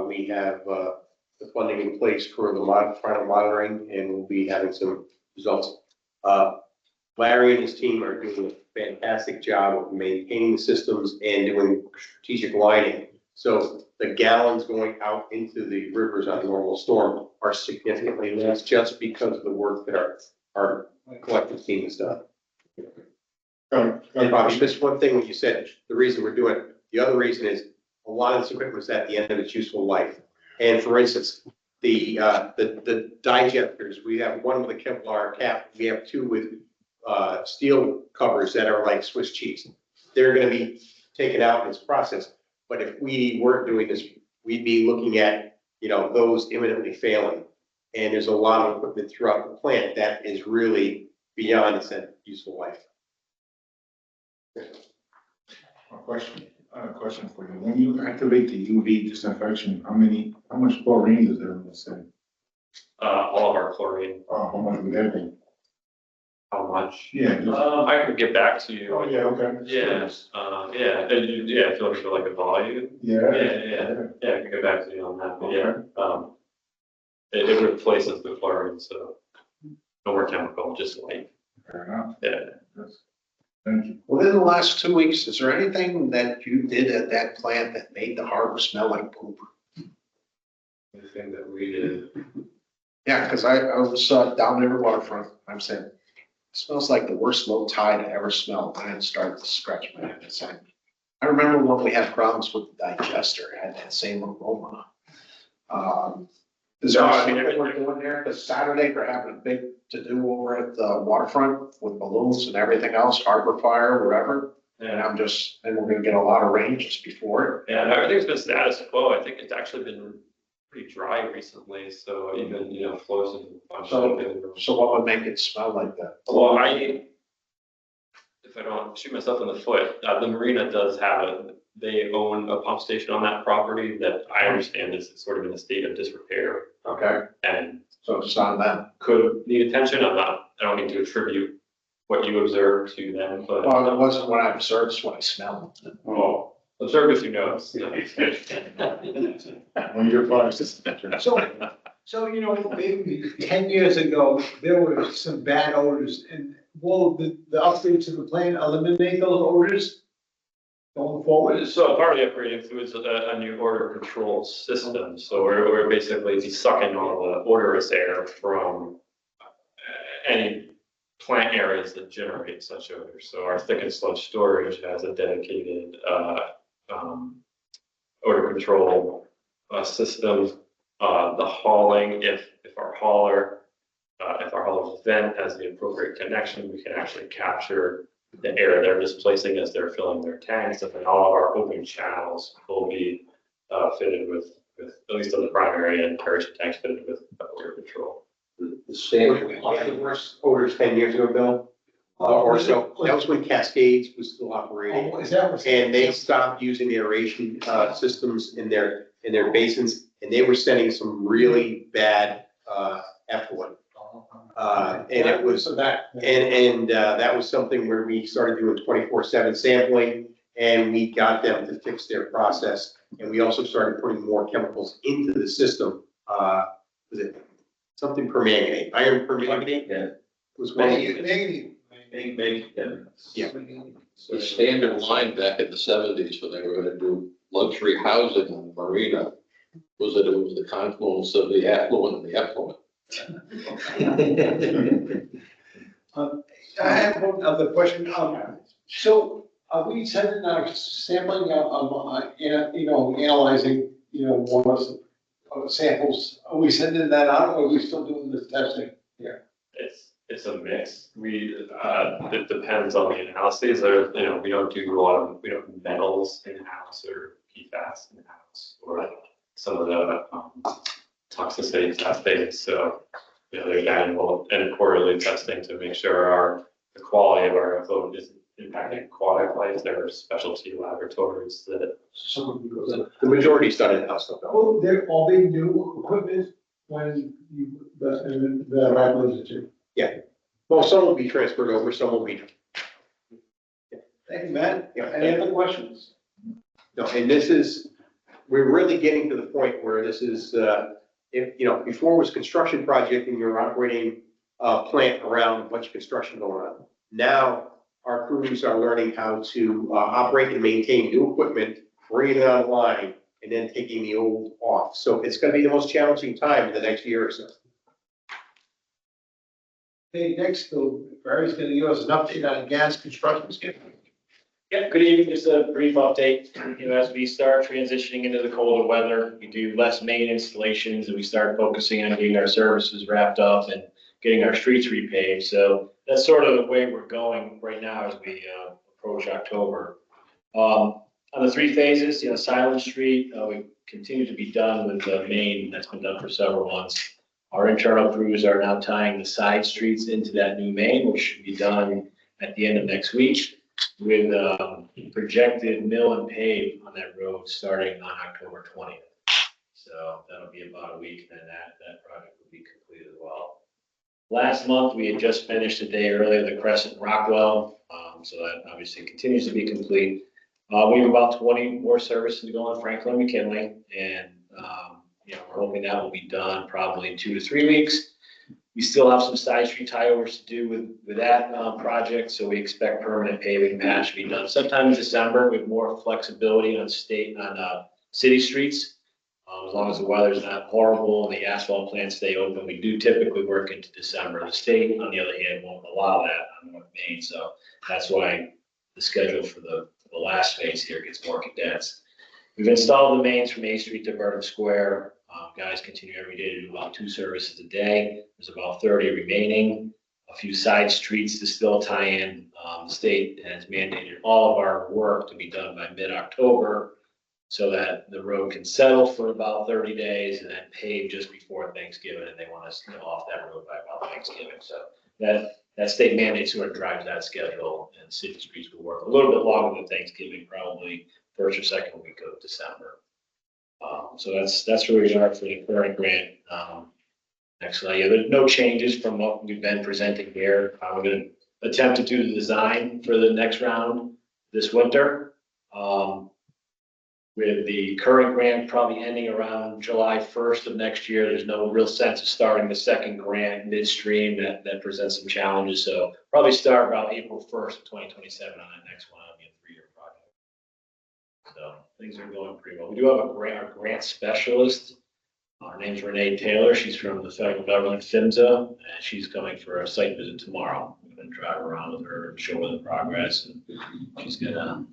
We have the funding in place for the final monitoring, and we'll be having some results. Larry and his team are doing a fantastic job of maintaining the systems and doing strategic lining. So the gallons going out into the rivers on a normal storm are significantly less, just because of the work that our collective team has done. And Bobby, just one thing when you said the reason we're doing it, the other reason is a lot of this equipment was at the end of its useful life. And for instance, the digesters, we have one with a Kevlar cap, we have 2 with steel covers that are like Swiss cheese. They're going to be taken out in this process. But if we weren't doing this, we'd be looking at, those imminently failing. And there's a lot of equipment throughout the plant that is really beyond its useful life. Question. I have a question for you. When you activate the UV disinfection, how much chlorine does everyone say? All of our chlorine, How much would that be? how much? Yeah, just, I could get back to you. oh, yeah, okay. Yeah, if you're looking for like a volume. Yeah. Yeah, I can get back to you on that, but yeah, it replaces the chlorine, so no more chemical, just light. Fair enough. Yeah. Yes. Thank you. Within the last 2 weeks, is there anything that you did at that plant that made the harbor smell like poop? Anything that we did. Yeah, because I was down there at waterfront, I'm saying, it smells like the worst low tide I ever smelled, and I started to scratch my head and say, I remember when we had problems with the digester, it had that same aroma. Is there No, I mean, something we're doing there? Because Saturday, we're having a big to-do over at the waterfront with balloons and everything else, harbor fire, wherever. And and we're gonna get a lot of rain just before it. Yeah, everything's been status quo. I think it's actually been pretty dry recently, so even, flows and. So what would make it smell like that? Well, if I don't shoot myself in the foot, the marina does have they own a pump station on that property that I understand is sort of in a state of disrepair. Okay, And so it's on them. could need attention. I don't mean to attribute what you observed to them, but. Well, it wasn't what I observed, it's what I smelled. Oh, observe if you notice. When you're fine. So, maybe 10 years ago, there were some bad odors, and will the upgrade to the plant eliminate those odors going forward? So part of the upgrade includes a new odor control system. So we're basically sucking all the odorous air from any plant areas that generate such odors. So our thick and sludge storage has a dedicated odor control system. The hauling, if our hauler's vent has the appropriate connection, we can actually capture the air they're displacing as they're filling their tanks. And then all of our open channels will be fitted with, at least on the primary and parachute tanks, fitted with odor control. The same, the worst odors 10 years ago, Bill, or so. That was when Cascades was still operating. Oh, is that what's? And they stopped using aeration systems in their basins, and they were sending some really bad effluent. And it was, that was something where we started doing 24/7 sampling, and we got them to fix their process. And we also started putting more chemicals into the system. Was it something permanganate, iron permanganate? Yeah. Was one. Yeah. The standard line back in the 70s when they were gonna do luxury housing on the marina was that it was the confluence of the affluent and the effluent. I have one other question. So are we sending our sampling analyzing, waters, samples? Are we sending that out, or are we still doing the testing here? It's a mix. It depends on the analyses. We don't do metals in-house or PFAS in-house or some of the toxicity testing. So, there's annual and quarterly testing to make sure the quality of our effluent isn't impacting aquatic life. There are specialty laboratories that. The majority's done in-house though. Oh, they're all being new equipment when the lab goes to. Yeah. Well, some will be transferred over, some will be. Thank you, Matt. Yeah. Any other questions? No, and we're really getting to the point where this is, before it was construction project and you're operating a plant around a bunch of construction going on. Now, our crews are learning how to operate and maintain new equipment, bring it online, and then taking the old off. So it's gonna be the most challenging time in the next year or so. Okay, next, Barry's gonna give us an update on gas construction schedule. Yeah, good evening. Just a brief update. As we start transitioning into the colder weather, we do less main installations and we start focusing on getting our services wrapped up and getting our streets repaved. So that's sort of the way we're going right now as we approach October. On the 3 phases, Silent Street, we continue to be done with the main that's been done for several months. Our internal crews are now tying the side streets into that new main, which should be done at the end of next week. with projected mill and pave on that road starting on October 20th. So that'll be about a week, and then that project will be completed as well. Last month, we had just finished a day earlier, the Crescent Rockwell, so that obviously continues to be complete. We have about 20 more services to go on Franklin McKinley, and, we're hoping that will be done probably in 2 to 3 weeks. We still have some side street tie-overs to do with that project, so we expect permanent paving patch to be done sometime in December with more flexibility on city streets. As long as the weather's not horrible and the asphalt plants stay open, we do typically work into December. The state, on the other hand, won't allow that on North Main, so that's why the schedule for the last phase here gets more condensed. We've installed the mains from A Street to Burnham Square. Guys continue every day to do about 2 services a day. There's about 30 remaining. A few side streets to still tie in. The state has mandated all of our work to be done by mid-October, so that the road can settle for about 30 days and then pave just before Thanksgiving, and they want us to get off that road by about Thanksgiving. So that state mandate sort of drives that schedule, and city streets will work a little bit longer than Thanksgiving, probably first or second week of December. So that's where we are for the current grant. Next slide. Yeah, there's no changes from what we've been presenting here. We're going to attempt to do the design for the next round this winter. With the current grant probably ending around July 1st of next year, there's no real sense of starting the second grant midstream. That presents some challenges. So probably start around April 1st of 2027 on that next one. It'll be a 3-year project. So things are going pretty well. We do have our grant specialist. Her name's Renee Taylor. She's from the federal government, PHMSA, and she's coming for a site visit tomorrow. I'm going to drive around with her, show her the progress, and she's going to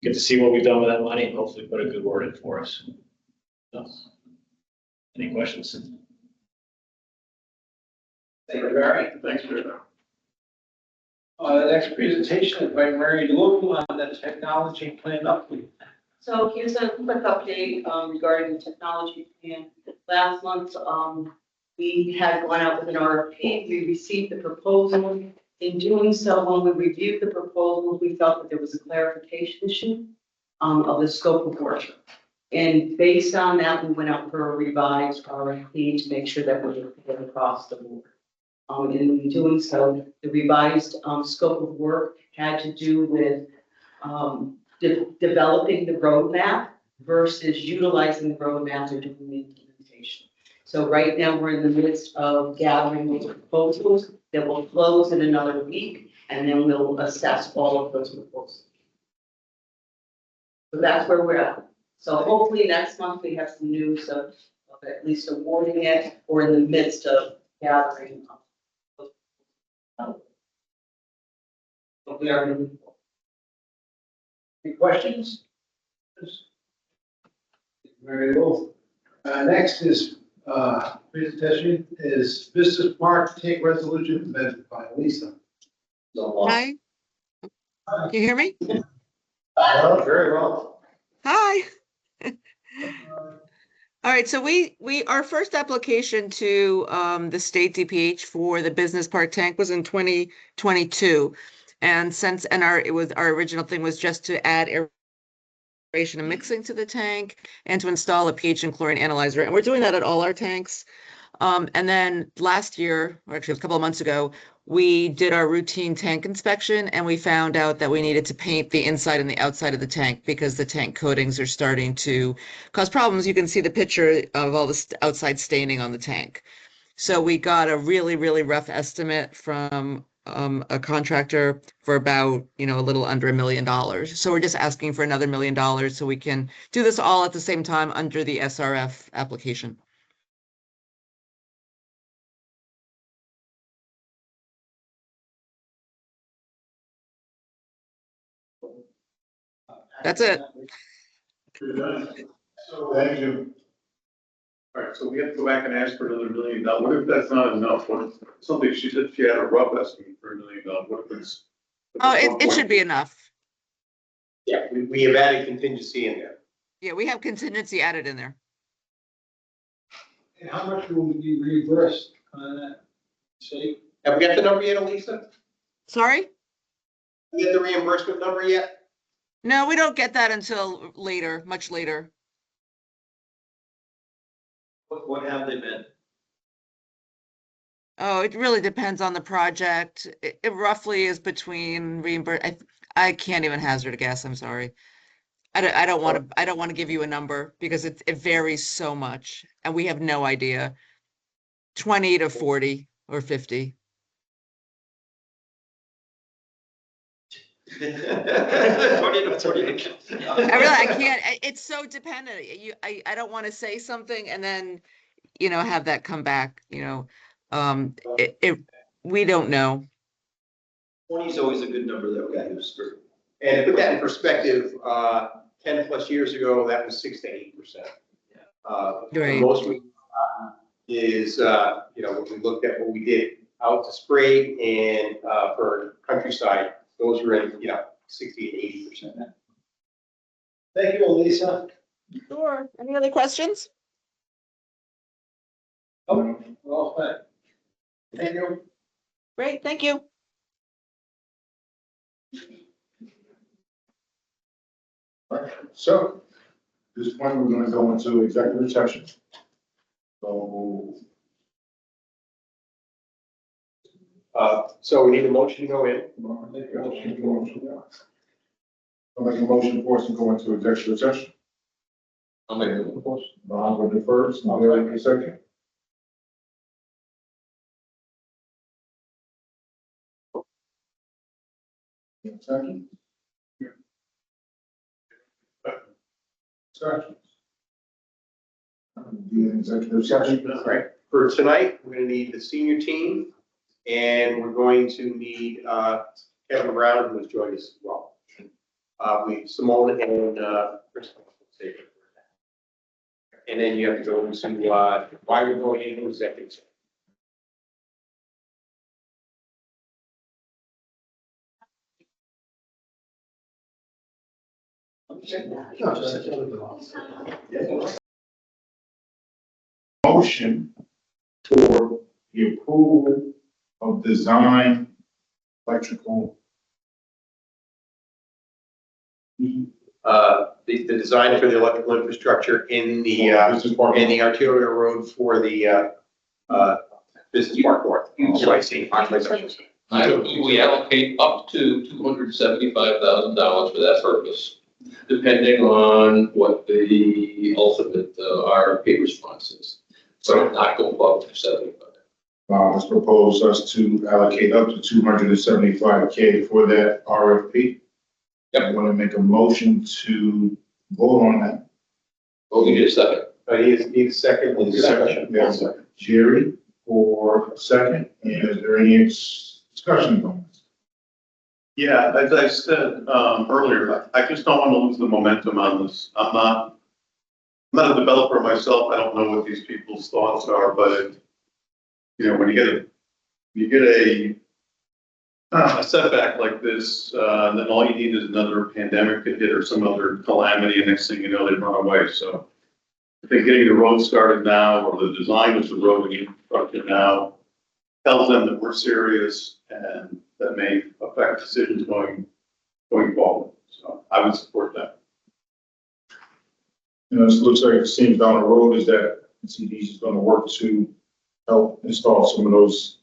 get to see what we've done with that money and hopefully put a good word in for us. So, any questions? Thank you, Barry. Thanks, Jerry. The next presentation is by Mary Lou on the technology plan update. So here's a quick update regarding the technology plan. Last month, we had gone out with an RFP. We received the proposal. In doing so, when we reviewed the proposal, we felt that there was a clarification issue of the scope of work. And based on that, we went out for a revised RFP to make sure that we were clear across the board. And in doing so, the revised scope of work had to do with developing the roadmap versus utilizing the roadmap or doing the implementation. So right now, we're in the midst of gathering those proposals that will close in another week, and then we'll assess all of those proposals. So that's where we're at. So hopefully next month we have some news of at least awarding it or in the midst of gathering. But we are moving forward. Any questions? Very well. Next is presentation is Business Park Tank Resolution amended by Lisa. Hi. Can you hear me? Very well. Hi. All right, so our first application to the state DPH for the business park tank was in 2022. And our original thing was just to add aeration and mixing to the tank and to install a pH and chlorine analyzer. And we're doing that at all our tanks. And then last year, or actually a couple of months ago, we did our routine tank inspection and we found out that we needed to paint the inside and the outside of the tank because the tank coatings are starting to cause problems. You can see the picture of all the outside staining on the tank. So we got a really, really rough estimate from a contractor for about, a little under $1 million. So we're just asking for another $1 million so we can do this all at the same time under the SRF application. That's it. So, thank you. All right, so we have to go back and ask for another $1 million. What if that's not enough? What if something she said she had a rough estimate for $1 million? What if it's? Oh, it should be enough. Yeah, we have added contingency in there. Yeah, we have contingency added in there. And how much will we be reimbursed on that? See? Have we got the number yet, Elisa? Sorry? You get the reimbursement number yet? No, we don't get that until later, much later. What have they been? Oh, it really depends on the project. It roughly is between I can't even hazard a guess, I'm sorry. I don't want to give you a number because it varies so much and we have no idea. 20 to 40 or 50. I can't, it's so dependent. I don't want to say something and then, have that come back, we don't know. 20 is always a good number that we got used for. And to put that in perspective, 10 plus years ago, that was 6 to 8%. Right. Most we is, when we looked at what we did out to spray and for countryside, those were in, 60 to 80%. Thank you, Elisa. Sure. Any other questions? Oh, well, set. Thank you. Great, thank you. So, at this point, we're gonna go into executive session. So, So we need a motion to go in. I'll make a motion for us to go into executive session. I'll make it. Ron with the first, I'll make the second. Second. Second. The executive session. Right. For tonight, we're gonna need the senior team, and we're going to need Kevin Brown, who has joined us as well. Simone and Chris. And then you have to go into why we're going into executive session. Motion for the approval of design electrical. The design for the electrical infrastructure in the arterial road for the business park north. So I see. We allocate up to $275,000 for that purpose, depending on what the ultimate RFP response is. So not go above 275. Let's propose us to allocate up to $275K for that RFP. Yep. I want to make a motion to vote on that. Well, we need a second. Need a second. Yes. Jerry for a second. And is there any discussion on this? Yeah, as I said earlier, I just don't want to lose the momentum on this. I'm not a developer myself. I don't know what these people's thoughts are, but when you get a setback like this, then all you need is another pandemic to hit or some other calamity, and next thing you know, they run away. So I think getting the road started now, or the design of the road being constructed now, tells them that we're serious, and that may affect decisions going forward. So I would support that. This looks like it seems down the road is that CDs is going to work to help install some of those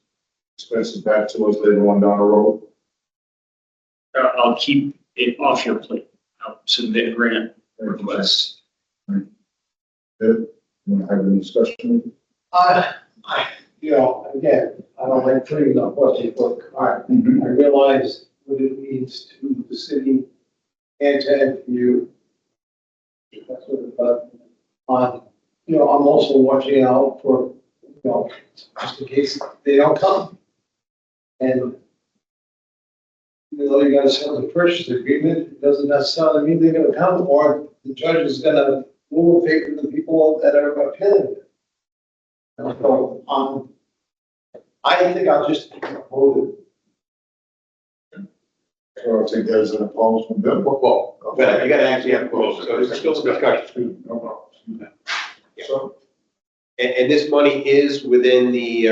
expenses back to us later on down the road. I'll keep it off your plate. I'll submit a grant request. Good. You want to have any discussion? Again, I don't like putting the budget book. I realize what it means to the city and to you. That's what it, but I'm also watching out for, just in case they don't come. And, you gotta send the purchase agreement, it doesn't necessarily mean they're gonna come, or the judge is gonna rule in favor of the people that are appealing it. And so, I think I'll just vote it. So I'll take that as an opposed from Bill. Well, you gotta actually have quotes, so there's still some discussion. No problem. So, and this money is within the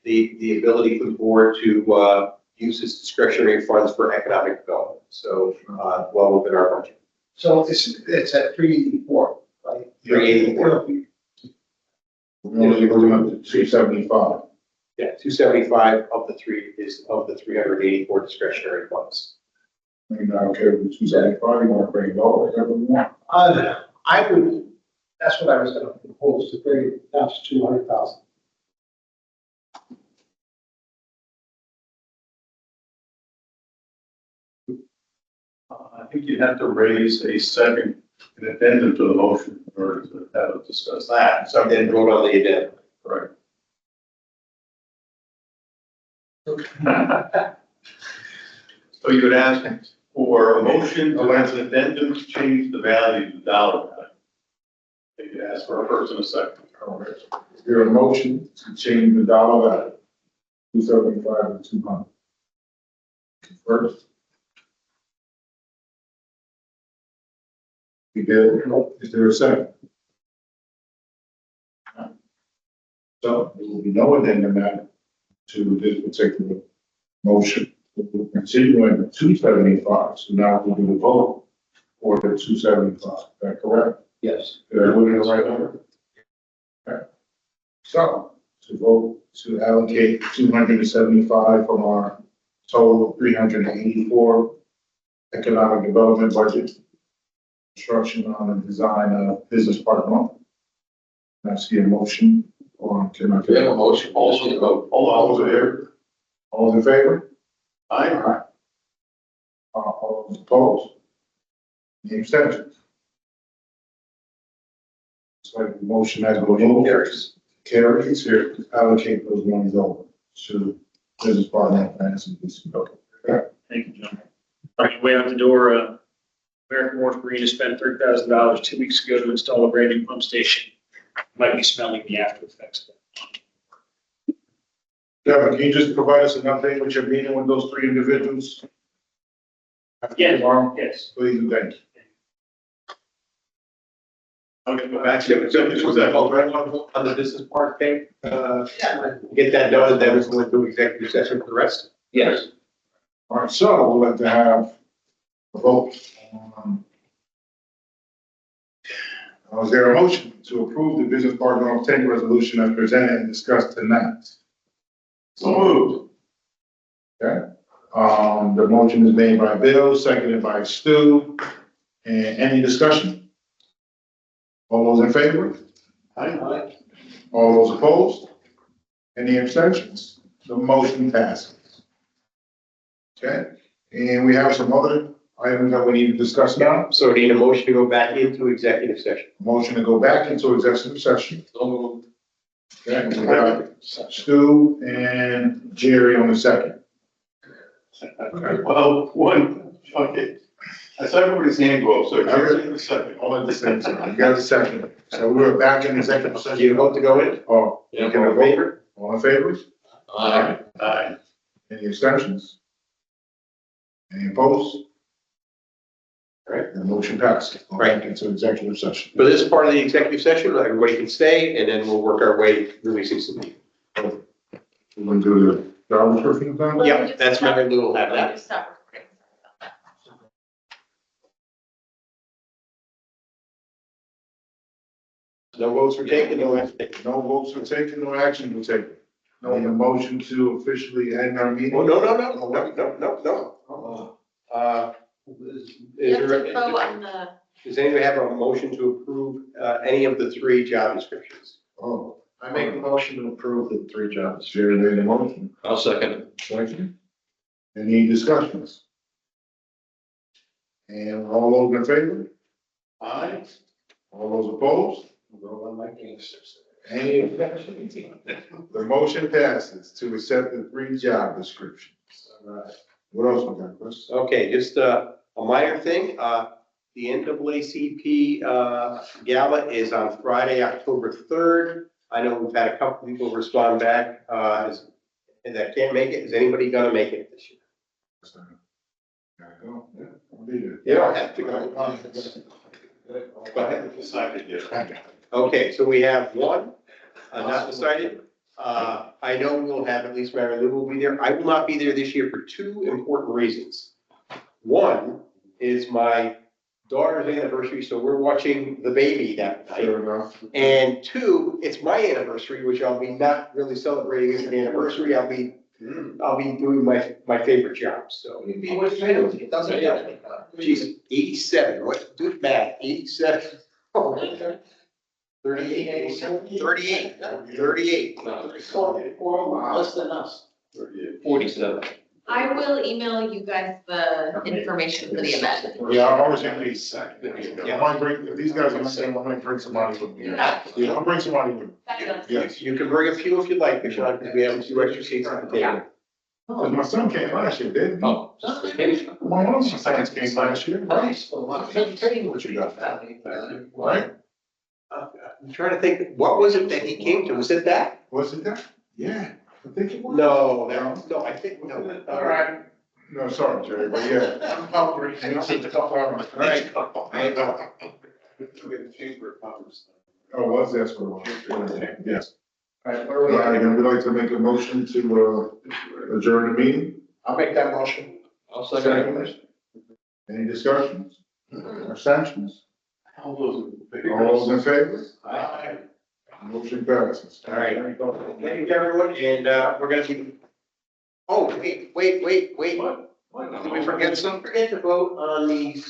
ability for the board to uses discretionary funds for economic development. So, well within our budget. So it's at 384, right? 384. We're only looking at 275. Yeah, 275 of the 384 discretionary funds. I mean, I don't care if it's 275, you want to bring it lower, whatever you want. I would, that's what I was gonna propose, to bring it down to 200,000. I think you have to raise a second, an addendum to the motion in order to have it discuss that. So then vote on the addendum. Right. So you would ask for a motion to have an addendum to change the value, the dollar value. You could ask for a first and a second. Is there a motion to change the dollar value, 275 to 200? First. We did, is there a second? So there will be no addendum now to this particular motion. We'll continue in 275, so now we'll do the vote for the 275, is that correct? Yes. Did I put it in the right order? Okay. So, to vote to allocate 275 from our total 384 economic development budget, construction on the design of business park one. Can I see a motion, or can I? We have a motion, also to vote. All those in favor? All those in favor? Aye. Aye. All those opposed? Any abstentions? So the motion has been moved. Carries here, to allocate those monies over to business partner finance and business. Okay. Thank you, John. On your way out the door, American Wharf Marina spent $30,000 2 weeks ago to install a brand new pump station. Might be smelling the after effects. Devin, can you just provide us an update with your meeting with those three individuals? Yeah. Tomorrow? Yes. Please, and thank you. Okay, go back to, on the business park thing, get that done, then we'll go into executive session for the rest. Yes. All right, so we'd like to have a vote on. Is there a motion to approve the business park North 10 resolution as presented and discussed tonight? So moved. Okay, the motion is made by Bill, seconded by Stu, and any discussion? All those in favor? Aye. All those opposed? Any abstentions? The motion passes. Okay, and we have some other items that we need to discuss now. So we need a motion to go back into executive session. Motion to go back into executive session. So moved. Okay, we got Stu and Jerry on the second. Well, okay. I saw everybody's hand go up, so Jerry's in the second. All at the same time. You got a second. So we're back in executive session. You vote to go in? Oh, Yeah, can I vote? All in favor? Aye. Aye. Any abstentions? Any opposed? All right, the motion passes. Right. Back into executive session. For this part of the executive session, everybody can stay, and then we'll work our way releasing some people. We're gonna do the job description now? Yeah, that's Mary Lou will have that. No votes were taken, no action taken. No votes were taken, no action was taken. No motion to officially end our meeting? Oh, no. Is there, does anybody have a motion to approve, any of the three job descriptions? Oh, I make a motion to approve the 3 jobs. Jerry made a motion. I'll second it. Thank you. Any discussions? And all those in favor? Aye. All those opposed? Any abstentions? The motion passes to accept the 3 job descriptions. All right. What else we got, Chris? Okay, just a minor thing, the NAACP, gala is on Friday, October 3rd. I know we've had a couple people respond back, that can't make it. Is anybody gonna make it this year? Gotta go. Yeah, I'll be there. You don't have to go. Go ahead. Okay, so we have one, not decided. I know we'll have, at least Mary Lou will be there. I will not be there this year for two important reasons. One is my daughter's anniversary, so we're watching The Baby that night. Fair enough. And two, it's my anniversary, which I'll be not really celebrating as an anniversary. I'll be doing my favorite job, so. It doesn't matter. Geez, 87, what, do the math, 87. 38, 38. Less than us. 47. I will email you guys the information for the event. Yeah, I always have these. I might bring, if these guys are saying, I might bring somebody with me. Yeah, I'll bring somebody with me. Yes. You can bring a few if you'd like, Michelle, because we have a few extra seats at the table. Oh, my son came last year, didn't he? Oh. My mom's son came last year, right? What you got? Right? I'm trying to think, what was it that he came to? Was it that? Was it that? Yeah, I think it was. No, I think, no. All right. No, sorry, Jerry, but yeah. I'm hungry. And it's a couple hours. All right. Oh, was that what it was? Yes. All right, then we'd like to make a motion to adjourn the meeting. I'll make that motion. I'll second it. Any discussions? Abstentions? All those. All those in favor? Aye. Motion passes. All right. Thank you, everyone, and we're gonna be. Oh, wait. Did we forget something? Forget to vote on the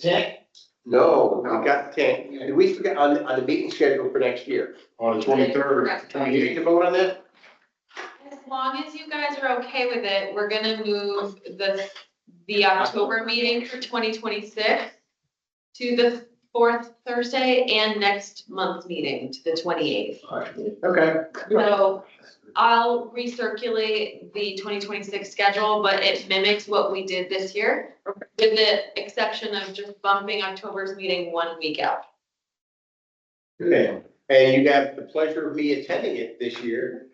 tank. No, we got the tank. Did we forget on the meeting schedule for next year? On the 23rd, Do we need to vote on that? As long as you guys are okay with it, we're gonna move the October meeting for 2026 to the fourth Thursday and next month's meeting to the 28th. Okay. So I'll recirculate the 2026 schedule, but it mimics what we did this year, with the exception of just bumping October's meeting 1 week out. Okay, and you have the pleasure of me attending it this year.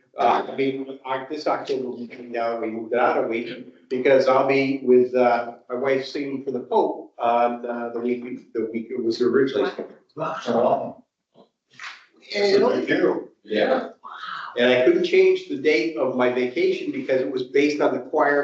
This October, we moved it out a week because I'll be with my wife singing for the Pope on the week it was originally. Oh. And Thank you. yeah. And I couldn't change the date of my vacation because it was based on the choir